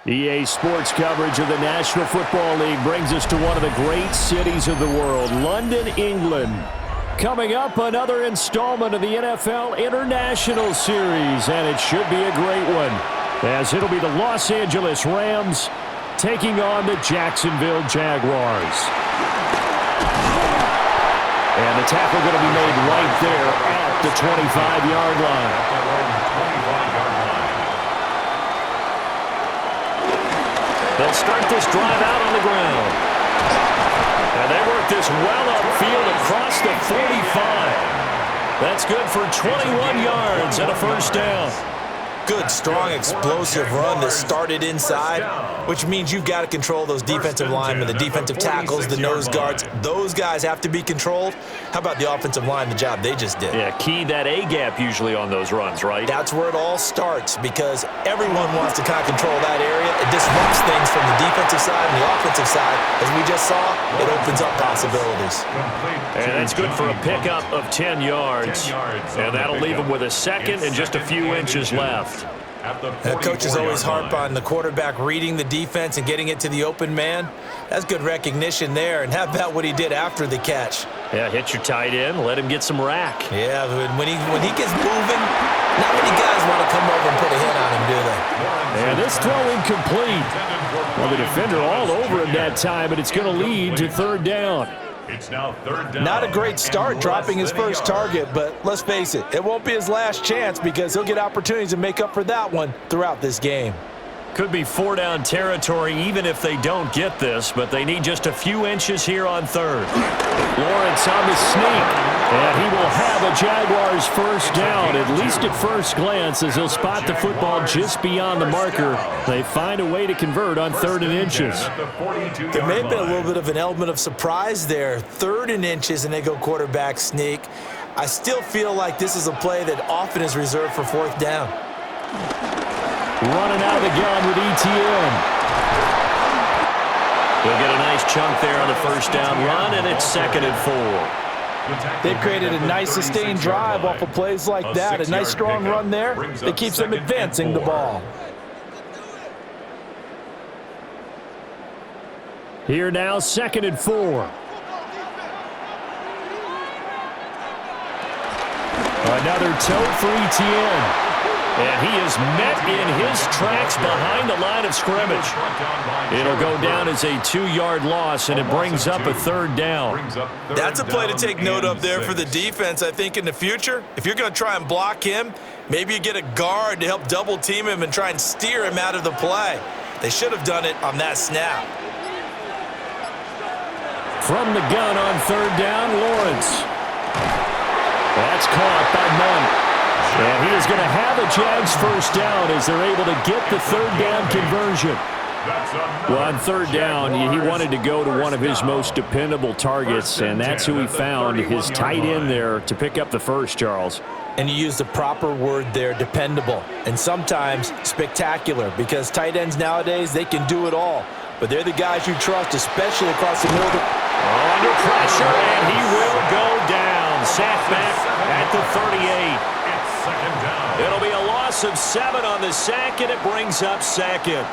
EA Sports coverage of the National Football League brings us to one of the great cities of the world, London, England. Coming up, another installment of the NFL International Series, and it should be a great one, as it'll be the Los Angeles Rams taking on the Jacksonville Jaguars. And the tackle going to be made right there at the 25-yard line. They'll start this drive out on the ground. And they work this well upfield across the 45. That's good for 21 yards and a first down. Good, strong, explosive run that started inside, which means you've got to control those defensive linemen, the defensive tackles, the nose guards. Those guys have to be controlled. How about the offensive line, the job they just did? Yeah, key that A-gap usually on those runs, right? That's where it all starts because everyone wants to kind of control that area. It disrupts things from the defensive side and the offensive side. As we just saw, it opens up possibilities. And that's good for a pickup of 10 yards. And that'll leave them with a second and just a few inches left. Coaches always harp on the quarterback reading the defense and getting it to the open man. That's good recognition there. And how about what he did after the catch? Yeah, hit your tight end, let him get some rack. Yeah, when he gets moving, not many guys want to come over and put a hit on him, do they? And this throw incomplete. Well, the defender all over him that time, but it's going to lead to third down. It's now third down. Not a great start dropping his first target, but let's face it, it won't be his last chance because he'll get opportunities to make up for that one throughout this game. Could be four-down territory even if they don't get this, but they need just a few inches here on third. Lawrence on the sneak, and he will have a Jaguars first down, at least at first glance, as he'll spot the football just beyond the marker. They find a way to convert on third and inches. There may have been a little bit of an element of surprise there. Third and inches, and they go quarterback sneak. I still feel like this is a play that often is reserved for fourth down. Running out of the gun with ETN. He'll get a nice chunk there on the first down run, and it's 2nd and 4. They've created a nice sustained drive off of plays like that. A nice strong run there that keeps them advancing the ball. Here now, 2nd and 4. Another tote for ETN. And he is met in his tracks behind the line of scrimmage. It'll go down as a 2-yard loss, and it brings up a third down. That's a play to take note of there for the defense, I think, in the future. If you're going to try and block him, maybe you get a guard to help double-team him and try and steer him out of the play. They should have done it on that snap. From the gun on third down, Lawrence. That's caught by Munn. And he is going to have a Jags first down as they're able to get the third down conversion. Well, on third down, he wanted to go to one of his most dependable targets, and that's who he found, his tight end there, to pick up the first, Charles. And you used the proper word there, dependable, and sometimes spectacular, because tight ends nowadays, they can do it all. But they're the guys you trust, especially across the middle. Under pressure, and he will go down. Sacked back at the 38. It'll be a loss of 7 on the sack, and it brings up 2nd.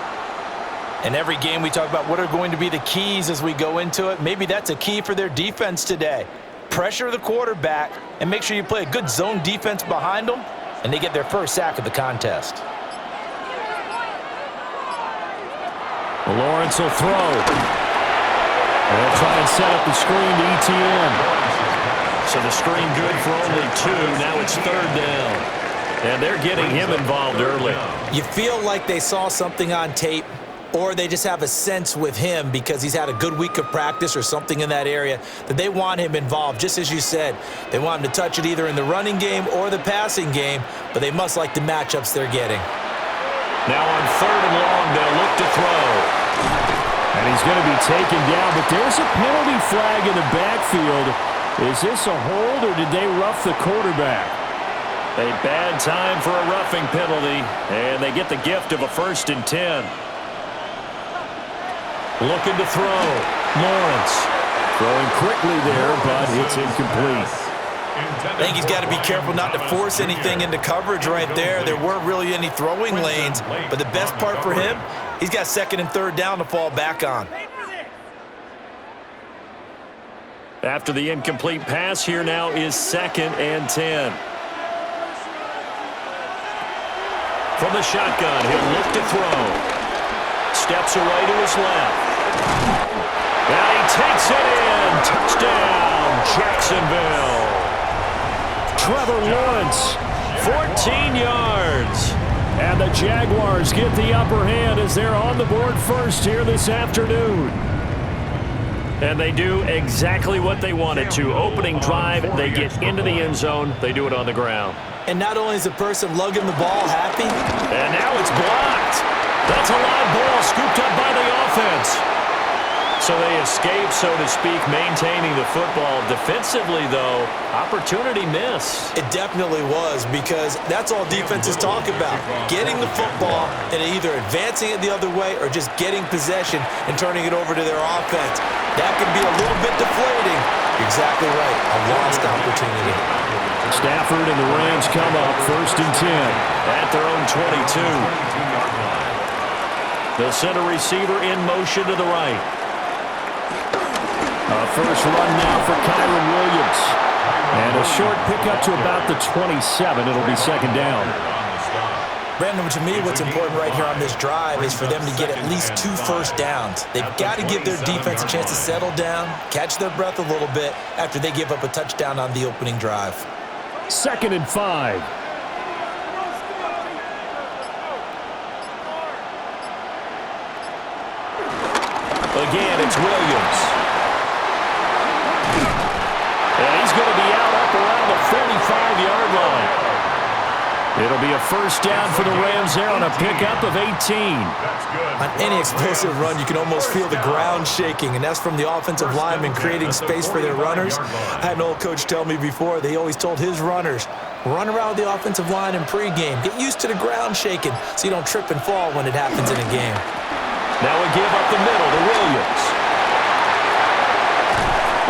In every game we talk about what are going to be the keys as we go into it. Maybe that's a key for their defense today. Pressure the quarterback and make sure you play a good zone defense behind them, and they get their first sack of the contest. Lawrence will throw. They'll try and set up the screen to ETN. So the screen good for only 2. Now it's third down. And they're getting him involved early. You feel like they saw something on tape, or they just have a sense with him because he's had a good week of practice or something in that area that they want him involved. Just as you said, they want him to touch it either in the running game or the passing game, but they must like the matchups they're getting. Now on third and long, they'll look to throw. And he's going to be taken down, but there's a penalty flag in the backfield. Is this a hold, or did they rough the quarterback? A bad time for a roughing penalty, and they get the gift of a 1st and 10. Looking to throw. Lawrence throwing quickly there, but it's incomplete. I think he's got to be careful not to force anything into coverage right there. There weren't really any throwing lanes, but the best part for him He's got second and third down to fall back on. After the incomplete pass, here now is 2nd and 10. From the shotgun, he'll look to throw. Steps away to his left. And he takes it in. Touchdown, Jacksonville. Trevor Lawrence, 14 yards. And the Jaguars get the upper hand as they're on the board first here this afternoon. And they do exactly what they wanted to. Opening drive, they get into the end zone. They do it on the ground. And not only is the person lugging the ball happy. And now it's blocked. That's a live ball scooped up by the offense. So they escape, so to speak, maintaining the football. Defensively, though, opportunity miss. It definitely was, because that's all defenses talk about. Getting the football and either advancing it the other way or just getting possession and turning it over to their offense. That can be a little bit deflating. You're exactly right. A lost opportunity. Stafford and the Rams come up 1st and 10 at their own 22. The center receiver in motion to the right. A first run now for Kyron Williams. And a short pickup to about the 27. It'll be 2nd down. Brandon, to me, what's important right here on this drive is for them to get at least 2 first downs. They've got to give their defense a chance to settle down, catch their breath a little bit after they give up a touchdown on the opening drive. 2nd and 5. Again, it's Williams. And he's going to be out up around the 45-yard line. It'll be a first down for the Rams there on a pickup of 18. On any explosive run, you can almost feel the ground shaking, and that's from the offensive linemen creating space for their runners. I had an old coach tell me before, they always told his runners, run around the offensive line in pregame. Get used to the ground shaking so you don't trip and fall when it happens in a game. Now we give up the middle to Williams.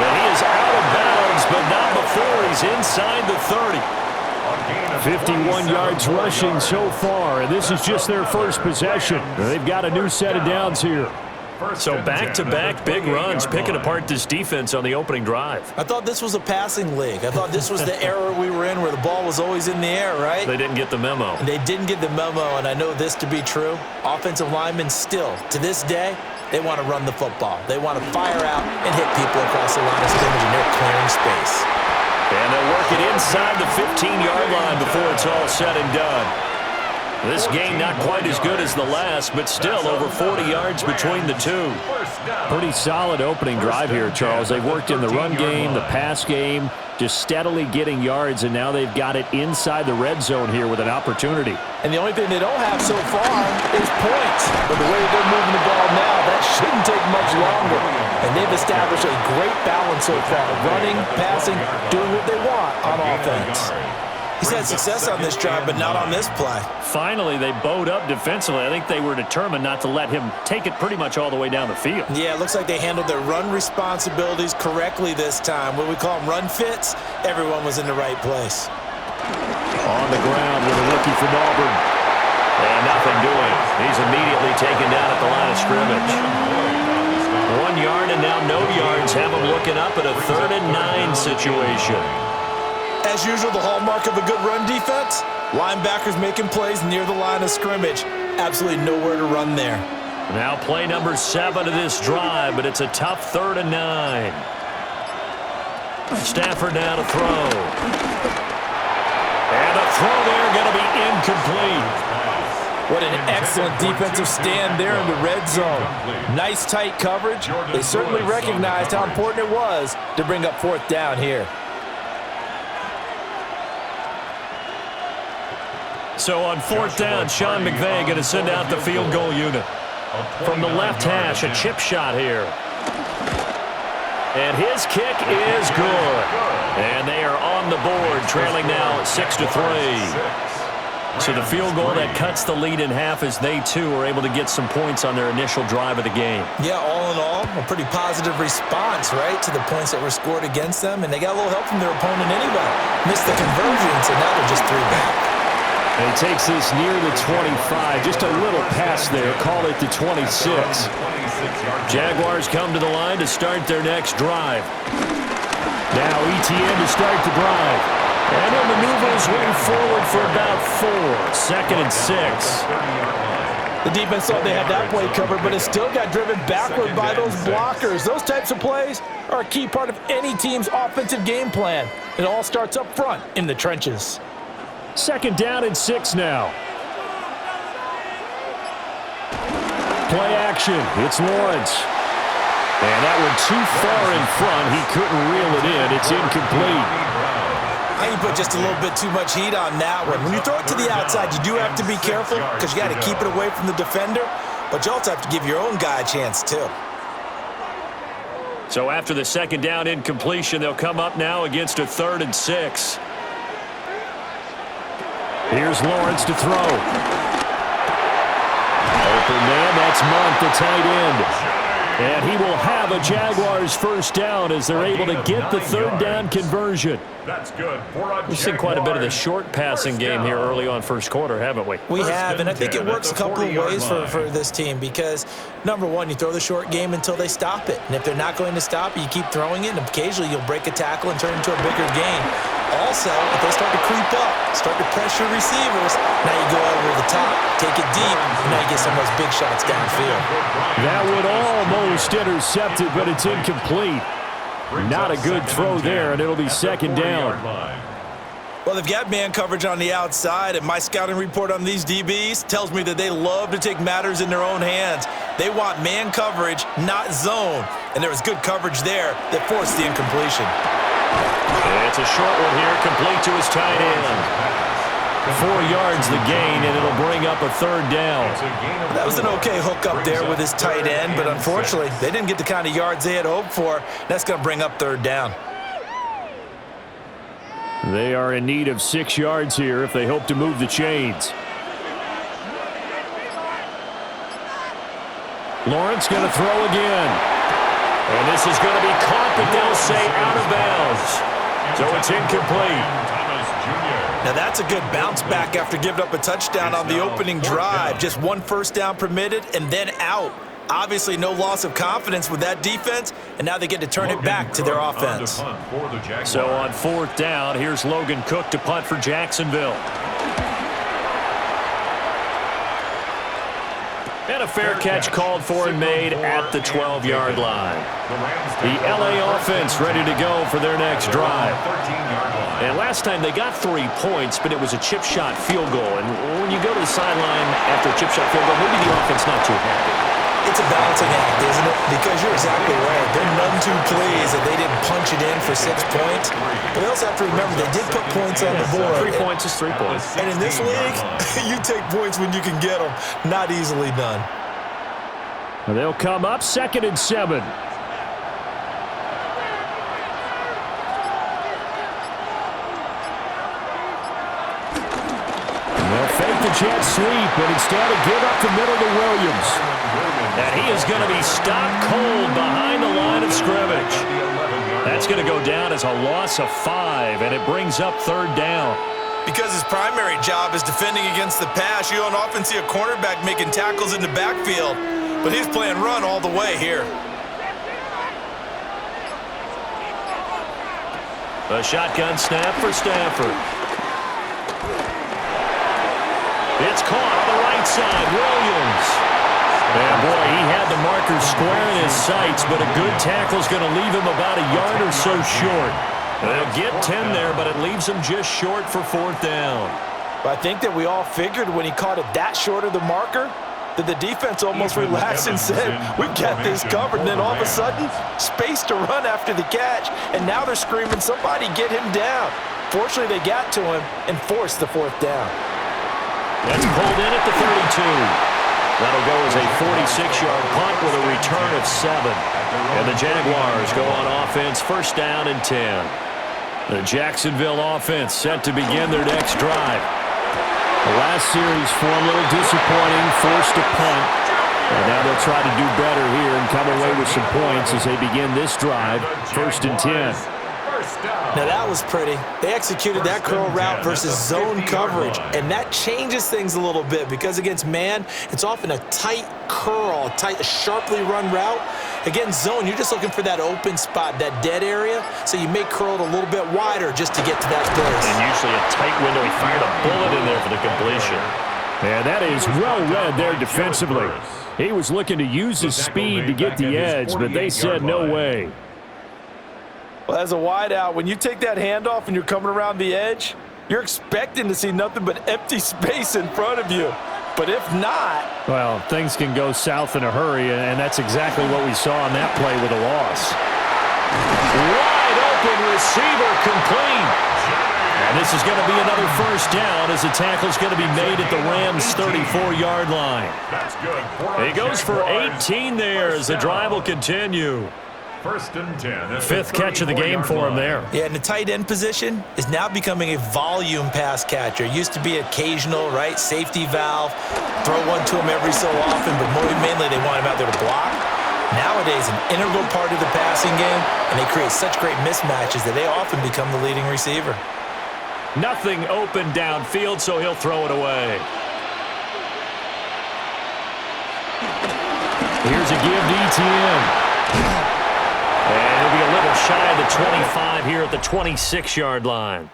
Well, he is out of bounds, but not before he's inside the 30. 51 yards rushing so far, and this is just their first possession. They've got a new set of downs here. So back-to-back big runs, picking apart this defense on the opening drive. I thought this was a passing league. I thought this was the era we were in where the ball was always in the air, right? They didn't get the memo. They didn't get the memo, and I know this to be true. Offensive linemen still, to this day, they want to run the football. They want to fire out and hit people across the line of scrimmage, and they're clearing space. And they'll work it inside the 15-yard line before it's all said and done. This game not quite as good as the last, but still over 40 yards between the two. Pretty solid opening drive here, Charles. They've worked in the run game, the pass game, just steadily getting yards, and now they've got it inside the red zone here with an opportunity. And the only thing they don't have so far is points. But the way they're moving the ball now, that shouldn't take much longer. And they've established a great balance so far. Running, passing, doing what they want on offense. He's had success on this drive, but not on this play. Finally, they bowed up defensively. I think they were determined not to let him take it pretty much all the way down the field. Yeah, it looks like they handled their run responsibilities correctly this time. What we call them run fits, everyone was in the right place. On the ground with a rookie from Auburn. And nothing doing. He's immediately taken down at the line of scrimmage. 1 yard and now no yards. Have him looking up at a 3rd and 9 situation. As usual, the hallmark of a good run defense, linebackers making plays near the line of scrimmage. Absolutely nowhere to run there. Now play number 7 of this drive, but it's a tough 3rd and 9. Stafford now to throw. And the throw there going to be incomplete. What an excellent defensive stand there in the red zone. Nice tight coverage. They certainly recognized how important it was to bring up 4th down here. So on 4th down, Sean McVay going to send out the field goal unit. From the left hash, a chip shot here. And his kick is good. And they are on the board, trailing now 6-3. So the field goal that cuts the lead in half as they, too, are able to get some points on their initial drive of the game. Yeah, all in all, a pretty positive response, right, to the points that were scored against them. And they got a little help from their opponent anyway. Missed the conversion, so now they're just 3 back. And he takes this near the 25. Just a little pass there. Call it the 26. Jaguars come to the line to start their next drive. Now ETN to start the drive. And he'll maneuver his way forward for about 4. 2nd and 6. The defense thought they had that play covered, but it still got driven backward by those blockers. Those types of plays are a key part of any team's offensive game plan. It all starts up front in the trenches. 2nd down and 6 now. Play action. It's Lawrence. And that one too far in front. He couldn't reel it in. It's incomplete. I think you put just a little bit too much heat on that one. When you throw it to the outside, you do have to be careful because you got to keep it away from the defender, but you also have to give your own guy a chance too. So after the 2nd down incompletion, they'll come up now against a 3rd and 6. Here's Lawrence to throw. Open man, that's Monk, the tight end. And he will have a Jaguars 1st down as they're able to get the 3rd down conversion. That's good. We've seen quite a bit of the short passing game here early on 1st quarter, haven't we? We have, and I think it works a couple of ways for this team because, number one, you throw the short game until they stop it. And if they're not going to stop it, you keep throwing it, and occasionally you'll break a tackle and turn it into a bigger gain. Also, if they start to creep up, start to pressure receivers, now you go over the top, take it deep, and now you get some of those big shots downfield. That would almost intercept it, but it's incomplete. Not a good throw there, and it'll be 2nd down. Well, they've got man coverage on the outside, and my scouting report on these DBs tells me that they love to take matters in their own hands. They want man coverage, not zone, and there was good coverage there that forced the incompletion. It's a short one here, complete to his tight end. 4 yards the gain, and it'll bring up a 3rd down. That was an okay hook up there with his tight end, but unfortunately, they didn't get the kind of yards they had hoped for. That's going to bring up 3rd down. They are in need of 6 yards here if they hope to move the chains. Lawrence going to throw again. And this is going to be caught, but they'll say out of bounds. So it's incomplete. Now that's a good bounce back after giving up a touchdown on the opening drive. Just 1 1st down permitted and then out. Obviously no loss of confidence with that defense, and now they get to turn it back to their offense. So on 4th down, here's Logan Cook to punt for Jacksonville. And a fair catch called for and made at the 12-yard line. The LA offense ready to go for their next drive. And last time they got 3 points, but it was a chip shot field goal. And when you go to the sideline after a chip shot field goal, maybe the offense not too happy. It's a balancing act, isn't it? Because you're exactly right. They're none too pleased that they didn't punch it in for 6 points. But they also have to remember they did put points on the board. 3 points is 3 points. And in this league, you take points when you can get them. Not easily done. They'll come up 2nd and 7. They'll fake the jet sweep, but instead of give up the middle to Williams. And he is going to be stopped cold behind the line of scrimmage. That's going to go down as a loss of 5, and it brings up 3rd down. Because his primary job is defending against the pass, you don't often see a cornerback making tackles in the backfield. But he's playing run all the way here. A shotgun snap for Stafford. It's caught on the right side. Williams. And boy, he had the marker square in his sights, but a good tackle is going to leave him about a yard or so short. They'll get 10 there, but it leaves him just short for 4th down. But I think that we all figured when he caught it that short of the marker, that the defense almost relaxed and said, we've got this covered. And then all of a sudden, space to run after the catch. And now they're screaming, somebody get him down. Fortunately, they got to him and forced the 4th down. That's pulled in at the 32. That'll go as a 46-yard punt with a return of 7. And the Jaguars go on offense, 1st down and 10. The Jacksonville offense set to begin their next drive. The last series for a little disappointing, forced to punt. And now they'll try to do better here and come away with some points as they begin this drive, 1st and 10. Now that was pretty. They executed that curl route versus zone coverage, and that changes things a little bit because against man, it's often a tight curl, a sharply run route. Against zone, you're just looking for that open spot, that dead area, so you may curl it a little bit wider just to get to that place. And usually a tight window. He fired a bullet in there for the completion. Yeah, that is well read there defensively. He was looking to use his speed to get the edge, but they said no way. Well, as a wideout, when you take that handoff and you're coming around the edge, you're expecting to see nothing but empty space in front of you. But if not... Well, things can go south in a hurry, and that's exactly what we saw on that play with a loss. Wide open receiver complete. And this is going to be another first down as the tackle's going to be made at the Rams' 34-yard line. That's good. He goes for 18 there as the drive will continue. First and 10. Fifth catch of the game for him there. Yeah, and the tight end position is now becoming a volume pass catcher. It used to be occasional, right? Safety valve, throw one to him every so often, but more mainly they want him out there to block. Nowadays, an integral part of the passing game, and they create such great mismatches that they often become the leading receiver. Nothing open downfield, so he'll throw it away. Here's a give to ETN. And he'll be a little shy of the 25 here at the 26-yard line.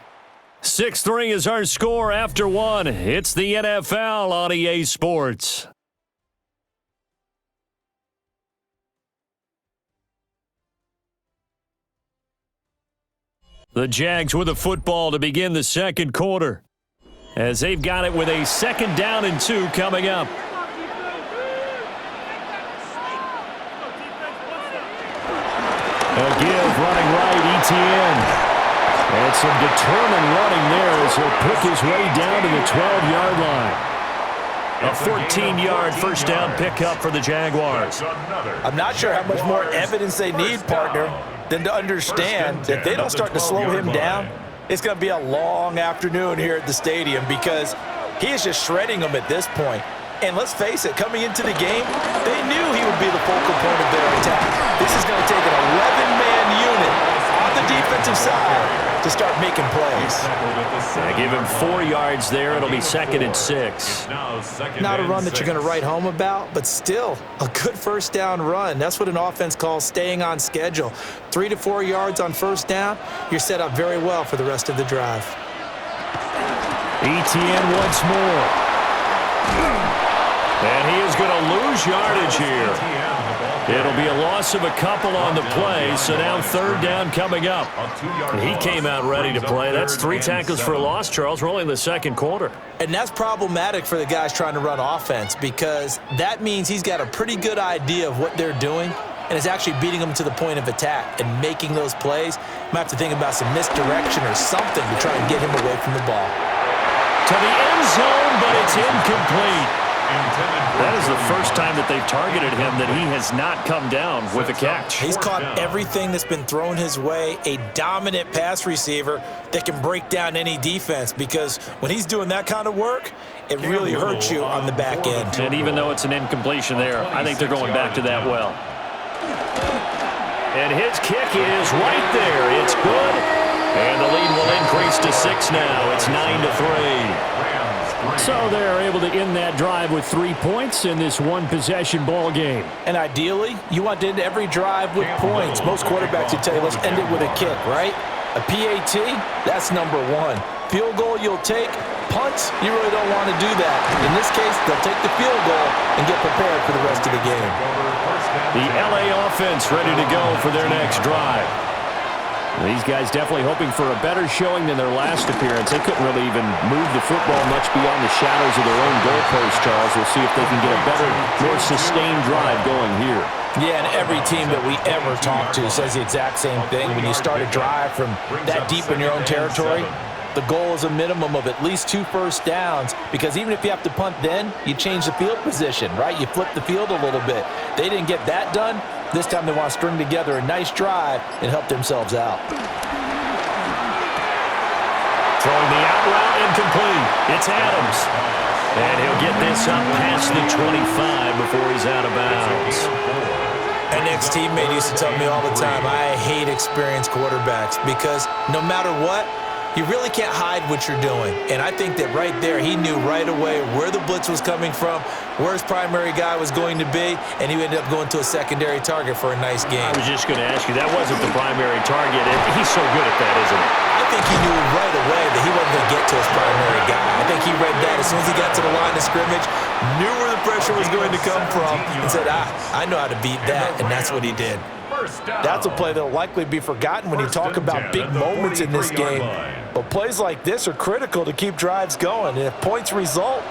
6-3 is our score after one. It's the NFL on EA Sports. The Jags with a football to begin the second quarter, as they've got it with a 2nd down and 2 coming up. A give running right, ETN. And some determined running there as he'll pick his way down to the 12-yard line. A 14-yard first down pickup for the Jaguars. I'm not sure how much more evidence they need, partner, than to understand that if they don't start to slow him down, it's going to be a long afternoon here at the stadium because he is just shredding them at this point. And let's face it, coming into the game, they knew he would be the focal point of their attack. This is going to take an 11-man unit on the defensive side to start making plays. I give him 4 yards there. It'll be 2nd and 6. Not a run that you're going to write home about, but still a good first down run. That's what an offense calls staying on schedule. 3 to 4 yards on first down, you're set up very well for the rest of the drive. ETN once more. And he is going to lose yardage here. It'll be a loss of a couple on the play, so now 3rd down coming up. He came out ready to play. That's 3 tackles for a loss, Charles. We're only in the second quarter. And that's problematic for the guys trying to run offense because that means he's got a pretty good idea of what they're doing and is actually beating them to the point of attack and making those plays. Might have to think about some misdirection or something to try and get him away from the ball. To the end zone, but it's incomplete. That is the first time that they've targeted him that he has not come down with a catch. He's caught everything that's been thrown his way, a dominant pass receiver that can break down any defense because when he's doing that kind of work, it really hurts you on the back end. And even though it's an incompletion there, I think they're going back to that well. And his kick is right there. It's good. And the lead will increase to 6 now. It's 9-3. So they're able to end that drive with 3 points in this one-possession ball game. And ideally, you want to end every drive with points. Most quarterbacks would tell you, let's end it with a kick, right? A PAT, that's number 1. Field goal you'll take. Punts, you really don't want to do that. In this case, they'll take the field goal and get prepared for the rest of the game. The LA offense ready to go for their next drive. These guys definitely hoping for a better showing than their last appearance. They couldn't really even move the football much beyond the shadows of their own goalpost, Charles. We'll see if they can get a better, more sustained drive going here. Yeah, and every team that we ever talk to says the exact same thing. When you start a drive from that deep in your own territory, the goal is a minimum of at least 2 first downs because even if you have to punt then, you change the field position, right? You flip the field a little bit. They didn't get that done. This time they want to string together a nice drive and help themselves out. Throwing the out route incomplete. It's Adams. And he'll get this up past the 25 before he's out of bounds. An ex-teammate used to tell me all the time, I hate experienced quarterbacks because no matter what, you really can't hide what you're doing. And I think that right there, he knew right away where the blitz was coming from, where his primary guy was going to be, and he ended up going to a secondary target for a nice game. I was just going to ask you, that wasn't the primary target. He's so good at that, isn't he? I think he knew right away that he wasn't going to get to his primary guy. I think he read that as soon as he got to the line of scrimmage, knew where the pressure was going to come from, and said, I know how to beat that, and that's what he did. That's a play that will likely be forgotten when you talk about big moments in this game. But plays like this are critical to keep drives going. And if points result,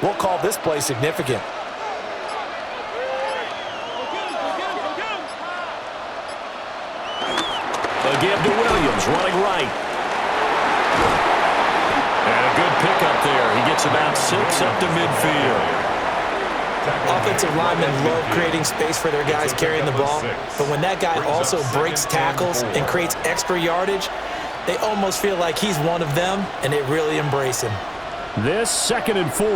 we'll call this play significant. A give to Williams, running right. And a good pickup there. He gets about 6 up to midfield. Offensive linemen love creating space for their guys carrying the ball, but when that guy also breaks tackles and creates extra yardage, they almost feel like he's one of them, and they really embrace him. This 2nd and 4.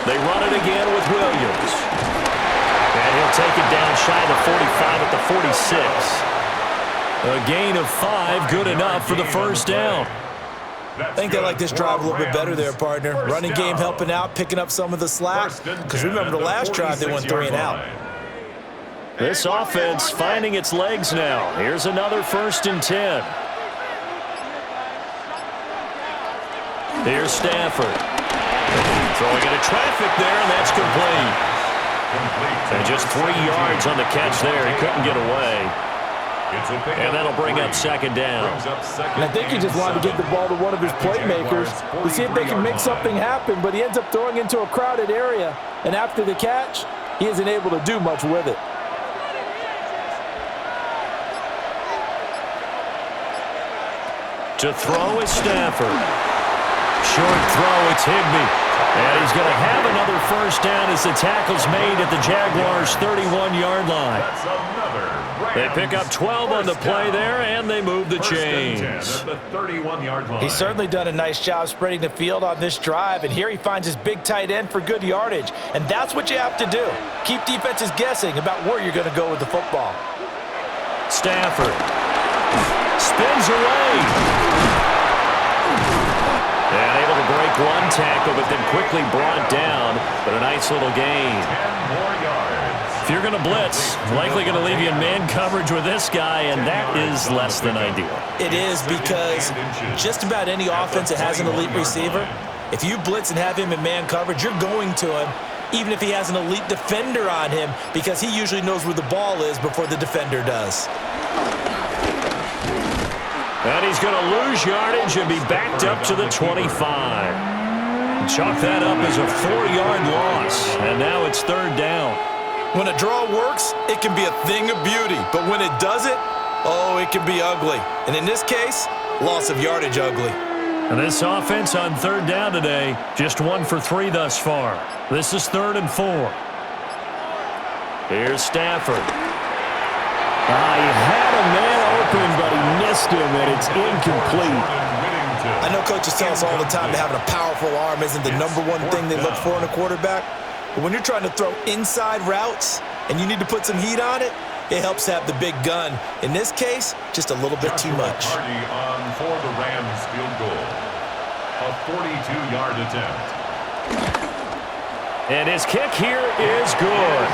They run it again with Williams. And he'll take it down shy of the 45 at the 46. A gain of 5, good enough for the first down. I think they like this drive a little bit better there, partner. Running game helping out, picking up some of the slack. Because remember the last drive, they went 3 and out. This offense finding its legs now. Here's another 1st and 10. Here's Stafford. Throwing into traffic there, and that's complete. And just 3 yards on the catch there. He couldn't get away. And that'll bring up 2nd down. And I think he just wanted to get the ball to one of his playmakers to see if they can make something happen, but he ends up throwing into a crowded area. And after the catch, he isn't able to do much with it. To throw is Stafford. Short throw, it's Higbee. And he's going to have another 1st down as the tackle's made at the Jaguars' 31-yard line. They pick up 12 on the play there, and they move the chains. He's certainly done a nice job spreading the field on this drive, and here he finds his big tight end for good yardage. And that's what you have to do. Keep defenses guessing about where you're going to go with the football. Stafford spins away. And able to break one tackle, but then quickly brought down. But a nice little gain. 10 more yards. If you're going to blitz, likely going to leave you in man coverage with this guy, and that is less than ideal. It is because just about any offense that has an elite receiver, if you blitz and have him in man coverage, you're going to him, even if he has an elite defender on him, because he usually knows where the ball is before the defender does. And he's going to lose yardage and be backed up to the 25. Chalk that up as a 4-yard loss, and now it's 3rd down. When a draw works, it can be a thing of beauty, but when it doesn't, oh, it can be ugly. And in this case, loss of yardage ugly. And this offense on 3rd down today, just 1 for 3 thus far. This is 3rd and 4. Here's Stafford. He had a man open, but he missed him, and it's incomplete. I know coaches tell us all the time that having a powerful arm isn't the number one thing they look for in a quarterback. But when you're trying to throw inside routes and you need to put some heat on it, it helps to have the big gun. In this case, just a little bit too much. On for the Rams field goal. A 42-yard attempt. And his kick here is good.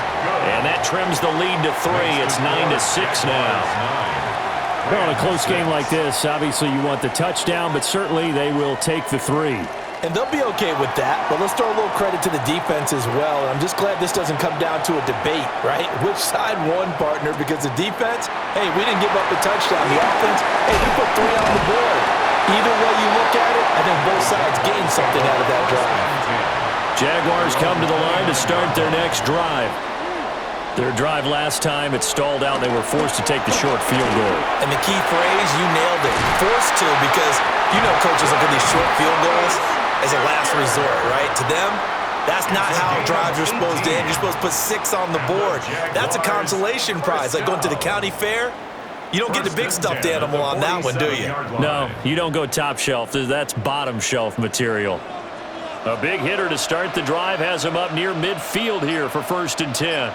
And that trims the lead to 3. It's 9-6 now. Well, in a close game like this, obviously you want the touchdown, but certainly they will take the 3. And they'll be okay with that, but let's throw a little credit to the defense as well. And I'm just glad this doesn't come down to a debate, right? Which side won, partner? Because the defense, hey, we didn't give up a touchdown. The offense, hey, we put 3 on the board. Either way you look at it, I think both sides gained something out of that drive. Jaguars come to the line to start their next drive. Their drive last time, it stalled out. They were forced to take the short field goal. And the key phrase, you nailed it, forced to, because you know coaches look at these short field goals as a last resort, right? To them, that's not how drives are supposed to end. You're supposed to put 6 on the board. That's a consolation prize, like going to the county fair. You don't get the big stuffed animal on that one, do you? No, you don't go top shelf. That's bottom shelf material. A big hitter to start the drive has him up near midfield here for 1st and 10.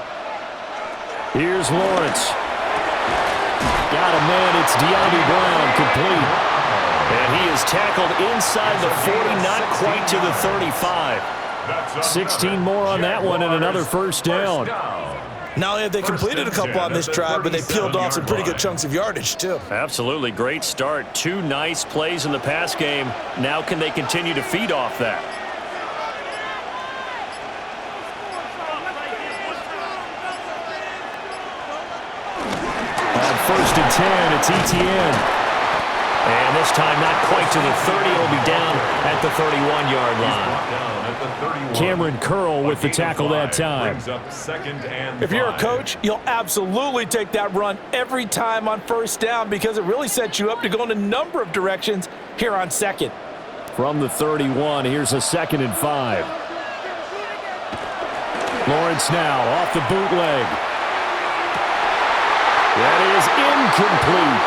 Here's Lawrence. Got a man. It's De'Ami Brown, complete. And he is tackled inside the 40, not quite to the 35. 16 more on that one and another 1st down. Not only have they completed a couple on this drive, but they peeled off some pretty good chunks of yardage, too. Absolutely great start. 2 nice plays in the pass game. Now can they continue to feed off that? On 1st and 10, it's Etienne. And this time not quite to the 30. It'll be down at the 31-yard line. Cameron Curl with the tackle that time. If you're a coach, you'll absolutely take that run every time on 1st down because it really sets you up to go in a number of directions here on 2nd. From the 31, here's a 2nd and 5. Lawrence now off the bootleg. That is incomplete.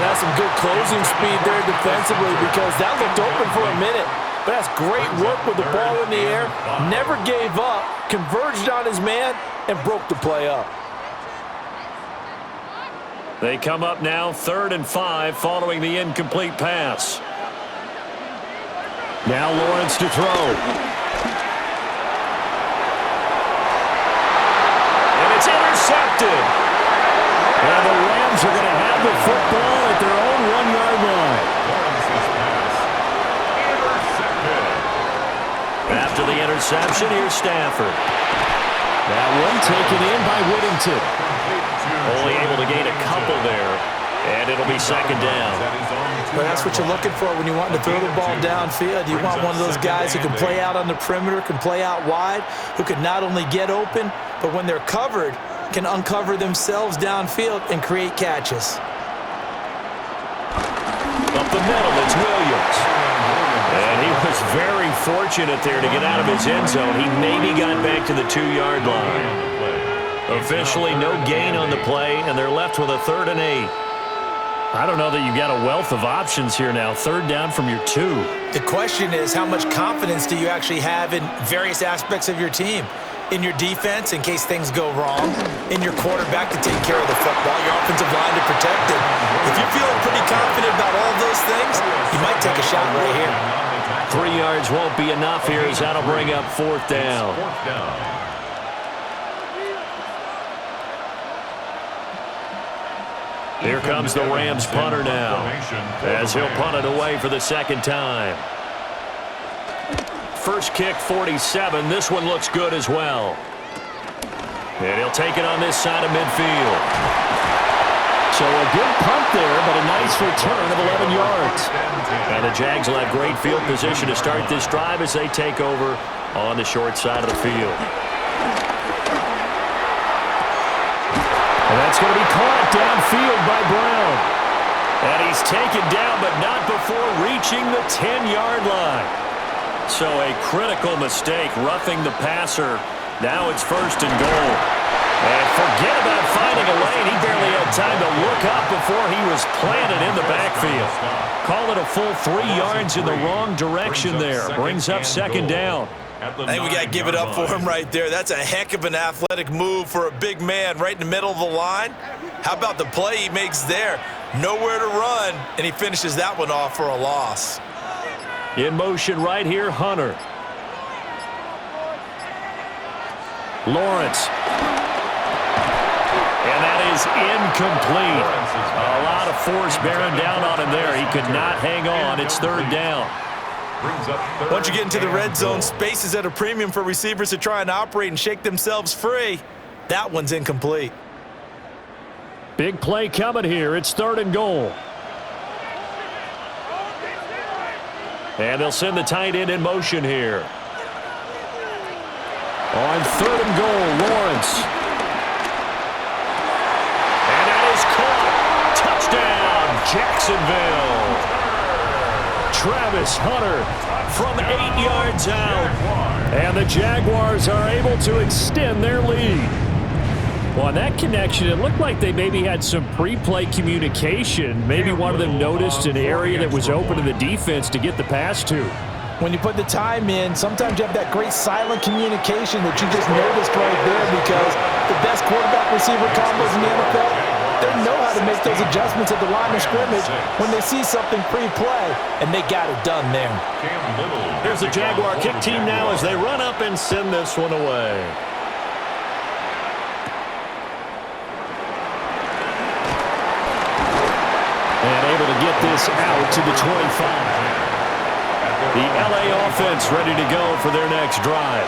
That's some good closing speed there defensively because that looked open for a minute. But that's great work with the ball in the air. Never gave up, converged on his man, and broke the play up. They come up now 3rd and 5 following the incomplete pass. Now Lawrence to throw. And it's intercepted. And the Rams are going to have the football at their own 1-yard line. After the interception, here's Stafford. That one taken in by Whittington. Only able to gain a couple there, and it'll be 2nd down. Well, that's what you're looking for when you want to throw the ball downfield. You want one of those guys who can play out on the perimeter, can play out wide, who can not only get open, but when they're covered, can uncover themselves downfield and create catches. Up the middle, it's Williams. And he was very fortunate there to get out of his end zone. He maybe got back to the 2-yard line. Officially no gain on the play, and they're left with a 3rd and 8. I don't know that you've got a wealth of options here now. 3rd down from your 2. The question is, how much confidence do you actually have in various aspects of your team? In your defense, in case things go wrong, in your quarterback to take care of the football, your offensive line to protect it. If you're feeling pretty confident about all those things, you might take a shot right here. 3 yards won't be enough here as that'll bring up 4th down. Here comes the Rams punter now as he'll punt it away for the 2nd time. First kick, 47. This one looks good as well. And he'll take it on this side of midfield. So a good punt there, but a nice return of 11 yards. And the Jags will have great field position to start this drive as they take over on the short side of the field. And that's going to be caught downfield by Brown. And he's taken down, but not before reaching the 10-yard line. So a critical mistake, roughing the passer. Now it's 1st and goal. And forget about finding a lane. He barely had time to look up before he was planted in the backfield. Call it a full 3 yards in the wrong direction there. Brings up 2nd down. I think we got to give it up for him right there. That's a heck of an athletic move for a big man right in the middle of the line. How about the play he makes there? Nowhere to run, and he finishes that one off for a loss. In motion right here, Hunter. Lawrence. And that is incomplete. A lot of force bearing down on him there. He could not hang on. It's 3rd down. Once you get into the red zone, space is at a premium for receivers to try and operate and shake themselves free. That one's incomplete. Big play coming here. It's 3rd and goal. And they'll send the tight end in motion here. On 3rd and goal, Lawrence. And that is caught. Touchdown, Jacksonville. Travis Hunter from 8 yards out. And the Jaguars are able to extend their lead. Well, on that connection, it looked like they maybe had some pre-play communication. Maybe one of them noticed an area that was open to the defense to get the pass to. When you put the time in, sometimes you have that great silent communication that you just noticed right there, because the best quarterback-receiver combos in the NFL, they know how to make those adjustments at the line of scrimmage when they see something pre-play, and they got it done there. Here's the Jaguar kick team now as they run up and send this one away. And able to get this out to the 25. The LA offense ready to go for their next drive.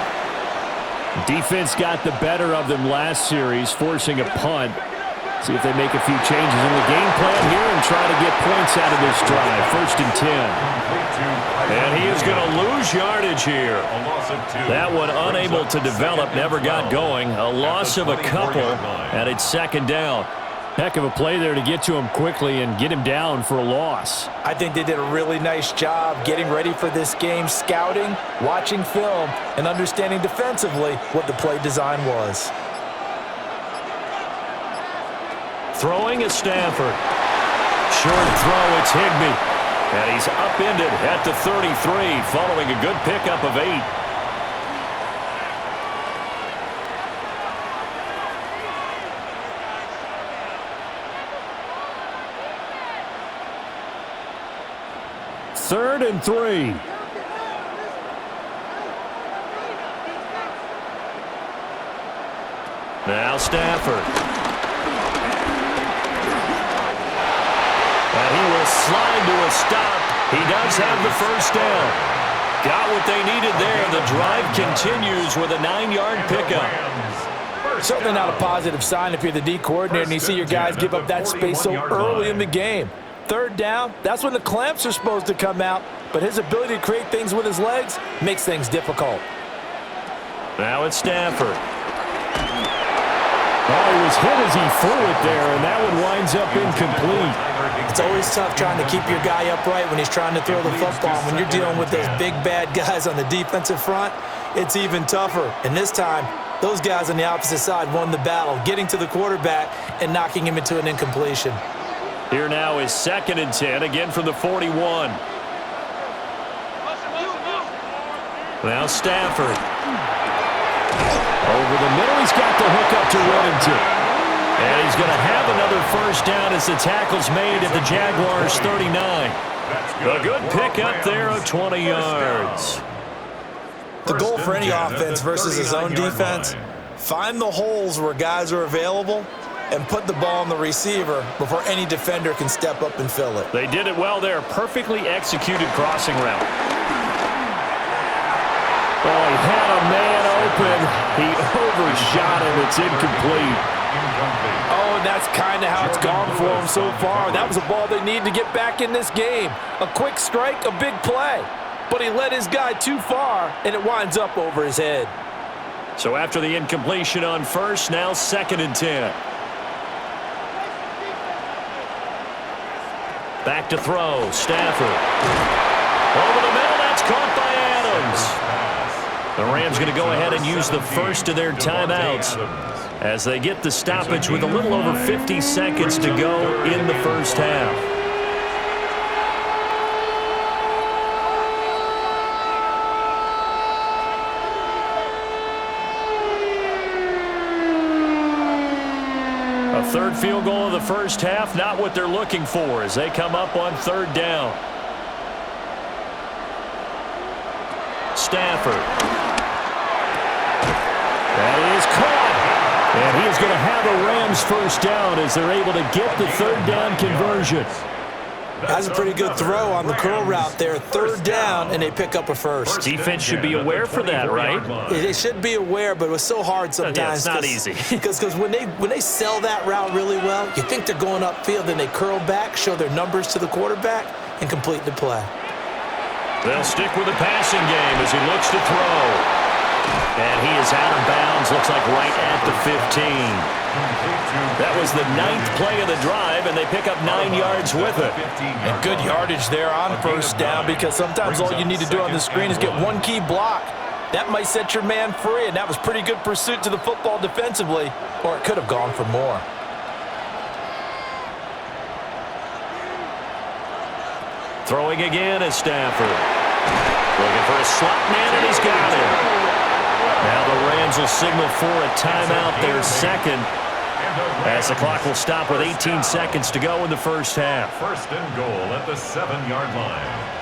Defense got the better of them last series, forcing a punt. See if they make a few changes in the game plan here and try to get points out of this drive. 1st and 10. And he is going to lose yardage here. That one unable to develop, never got going. A loss of a couple, and it's 2nd down. Heck of a play there to get to him quickly and get him down for a loss. I think they did a really nice job getting ready for this game, scouting, watching film, and understanding defensively what the play design was. Throwing is Stafford. Short throw, it's Higbee. And he's upended at the 33, following a good pickup of 8. Third and 3. Now Stafford. And he will slide to a stop. He does have the 1st down. Got what they needed there. The drive continues with a 9-yard pickup. Certainly not a positive sign if you're the D coordinator and you see your guys give up that space so early in the game. 3rd down, that's when the clamps are supposed to come out, but his ability to create things with his legs makes things difficult. Now it's Stafford. Oh, he was hit as he threw it there, and that one winds up incomplete. It's always tough trying to keep your guy upright when he's trying to throw the football. When you're dealing with those big, bad guys on the defensive front, it's even tougher. And this time, those guys on the opposite side won the battle, getting to the quarterback and knocking him into an incompletion. Here now is 2nd and 10, again from the 41. Now Stafford. Over the middle, he's got the hook up to Whittington. And he's going to have another 1st down as the tackle's made at the Jaguars' 39. A good pickup there of 20 yards. The goal for any offense versus his own defense, find the holes where guys are available and put the ball on the receiver before any defender can step up and fill it. They did it well there. Perfectly executed crossing route. Oh, he had a man open. He overshot him. It's incomplete. Oh, and that's kind of how it's gone for him so far. That was a ball they need to get back in this game. A quick strike, a big play. But he led his guy too far, and it winds up over his head. So after the incompletion on 1st, now 2nd and 10. Back to throw, Stafford. Over the middle, that's caught by Adams. The Rams going to go ahead and use the 1st of their timeouts as they get the stoppage with a little over 50 seconds to go in the 1st half. A 3rd field goal of the 1st half, not what they're looking for as they come up on 3rd down. Stafford. That is caught. And he is going to have a Rams 1st down as they're able to get the 3rd down conversion. That's a pretty good throw on the curl route there. 3rd down, and they pick up a 1st. Defense should be aware for that, right? They should be aware, but it was so hard sometimes. Yeah, it's not easy. Because when they sell that route really well, you think they're going upfield, then they curl back, show their numbers to the quarterback, and complete the play. They'll stick with the passing game as he looks to throw. And he is out of bounds, looks like right at the 15. That was the 9th play of the drive, and they pick up 9 yards with it. And good yardage there on 1st down, because sometimes all you need to do on the screen is get one key block. That might set your man free, and that was pretty good pursuit to the football defensively, or it could have gone for more. Throwing again is Stafford. Looking for a slot man, and he's got him. Now the Rams will signal for a timeout, their second, as the clock will stop with 18 seconds to go in the first half. First and goal at the 7-yard line.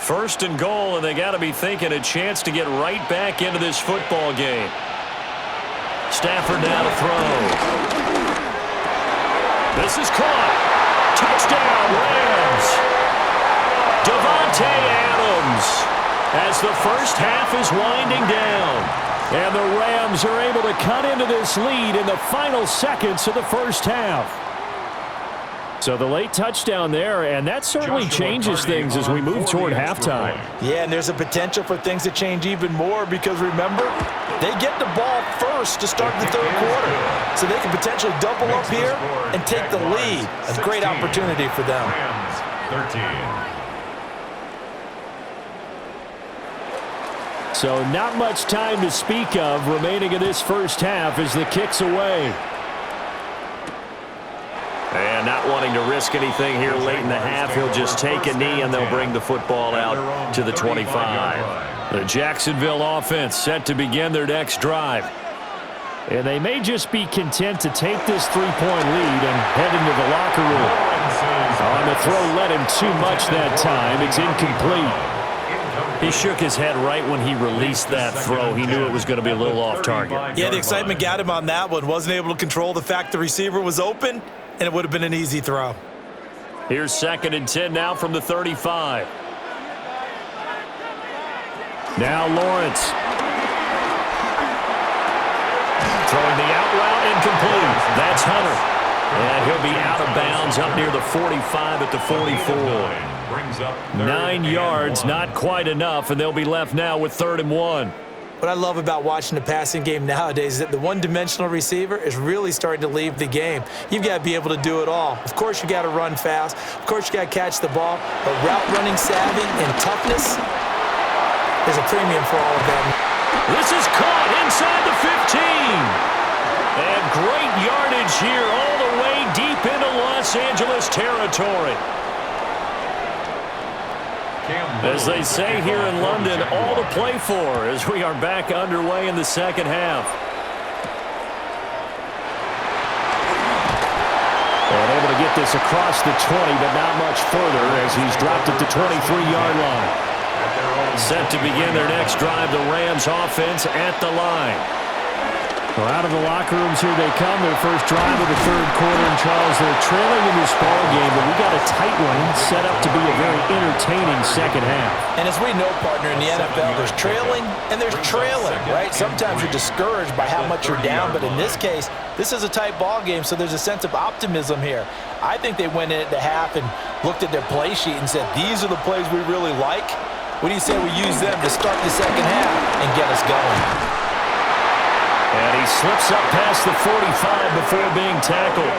First and goal, and they got to be thinking a chance to get right back into this football game. Stafford now to throw. This is caught. Touchdown, Rams. Davante Adams as the first half is winding down. And the Rams are able to cut into this lead in the final seconds of the first half. So the late touchdown there, and that certainly changes things as we move toward halftime. Yeah, and there's a potential for things to change even more because, remember, they get the ball first to start the third quarter. So they can potentially double up here and take the lead. A great opportunity for them. Rams 13. So not much time to speak of remaining in this first half as the kick's away. And not wanting to risk anything here late in the half, he'll just take a knee and they'll bring the football out to the 25. The Jacksonville offense set to begin their next drive. And they may just be content to take this three-point lead and head into the locker room. On the throw led him too much that time. It's incomplete. He shook his head right when he released that throw. He knew it was going to be a little off target. Yeah, the excitement got him on that one. Wasn't able to control the fact the receiver was open, and it would have been an easy throw. Here's 2nd and 10 now from the 35. Now Lawrence. Throwing the out route incomplete. That's Hunter. And he'll be out of bounds up near the 45 at the 44. 9 yards, not quite enough, and they'll be left now with 3rd and 1. What I love about watching the passing game nowadays is that the one-dimensional receiver is really starting to leave the game. You've got to be able to do it all. Of course, you got to run fast. Of course, you got to catch the ball. But route running savvy and toughness, there's a premium for all of them. This is caught inside the 15. And great yardage here all the way deep into Los Angeles territory. As they say here in London, all to play for as we are back underway in the second half. And able to get this across the 20, but not much further as he's dropped at the 23-yard line. Set to begin their next drive, the Rams offense at the line. Well, out of the locker rooms here they come. Their first drive of the third quarter. And Charles, they're trailing in this ball game, but we got a tight one set up to be a very entertaining second half. And as we know, partner, in the NFL, there's trailing and there's trailing, right? Sometimes you're discouraged by how much you're down, but in this case, this is a tight ball game, so there's a sense of optimism here. I think they went in at the half and looked at their play sheet and said, these are the plays we really like. What do you say we use them to start the second half and get us going? And he slips up past the 45 before being tackled.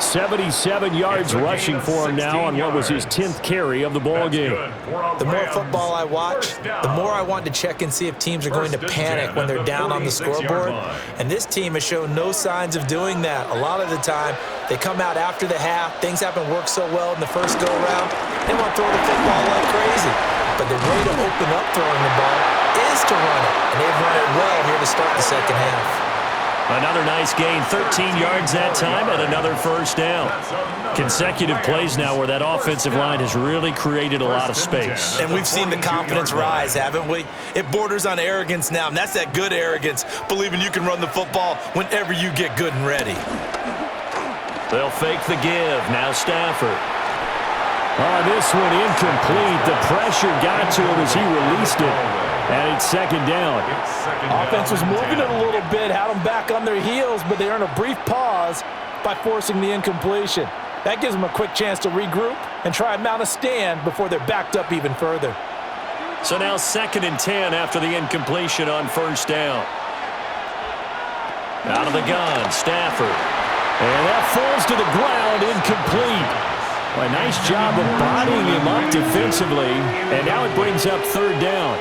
77 yards rushing for him now on what was his 10th carry of the ball game. The more football I watch, the more I want to check and see if teams are going to panic when they're down on the scoreboard. And this team has shown no signs of doing that. A lot of the time, they come out after the half. Things haven't worked so well in the first go-around. They want to throw the football like crazy. But the way to open up throwing the ball is to run it. And they've run it well here to start the second half. Another nice gain, 13 yards that time, and another first down. Consecutive plays now where that offensive line has really created a lot of space. And we've seen the confidence rise, haven't we? It borders on arrogance now, and that's that good arrogance, believing you can run the football whenever you get good and ready. They'll fake the give. Now Stafford. This one incomplete. The pressure got to him as he released it. And it's second down. Offense was moving it a little bit, had them back on their heels, but they earned a brief pause by forcing the incompletion. That gives them a quick chance to regroup and try and mount a stand before they're backed up even further. So now 2nd and 10 after the incompletion on first down. Out of the gun, Stafford. And that falls to the ground, incomplete. Well, a nice job of bodying him up defensively, and now it brings up third down.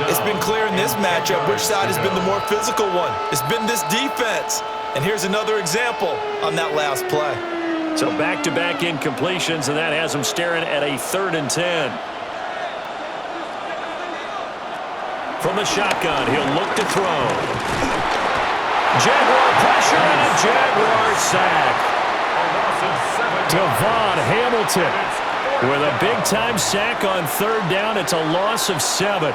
It's been clear in this matchup which side has been the more physical one. It's been this defense. And here's another example on that last play. So back-to-back incompletions, and that has him staring at a 3rd and 10. From the shotgun, he'll look to throw. Jaguar pressure and a Jaguar sack. Devon Hamilton with a big-time sack on 3rd down. It's a loss of 7.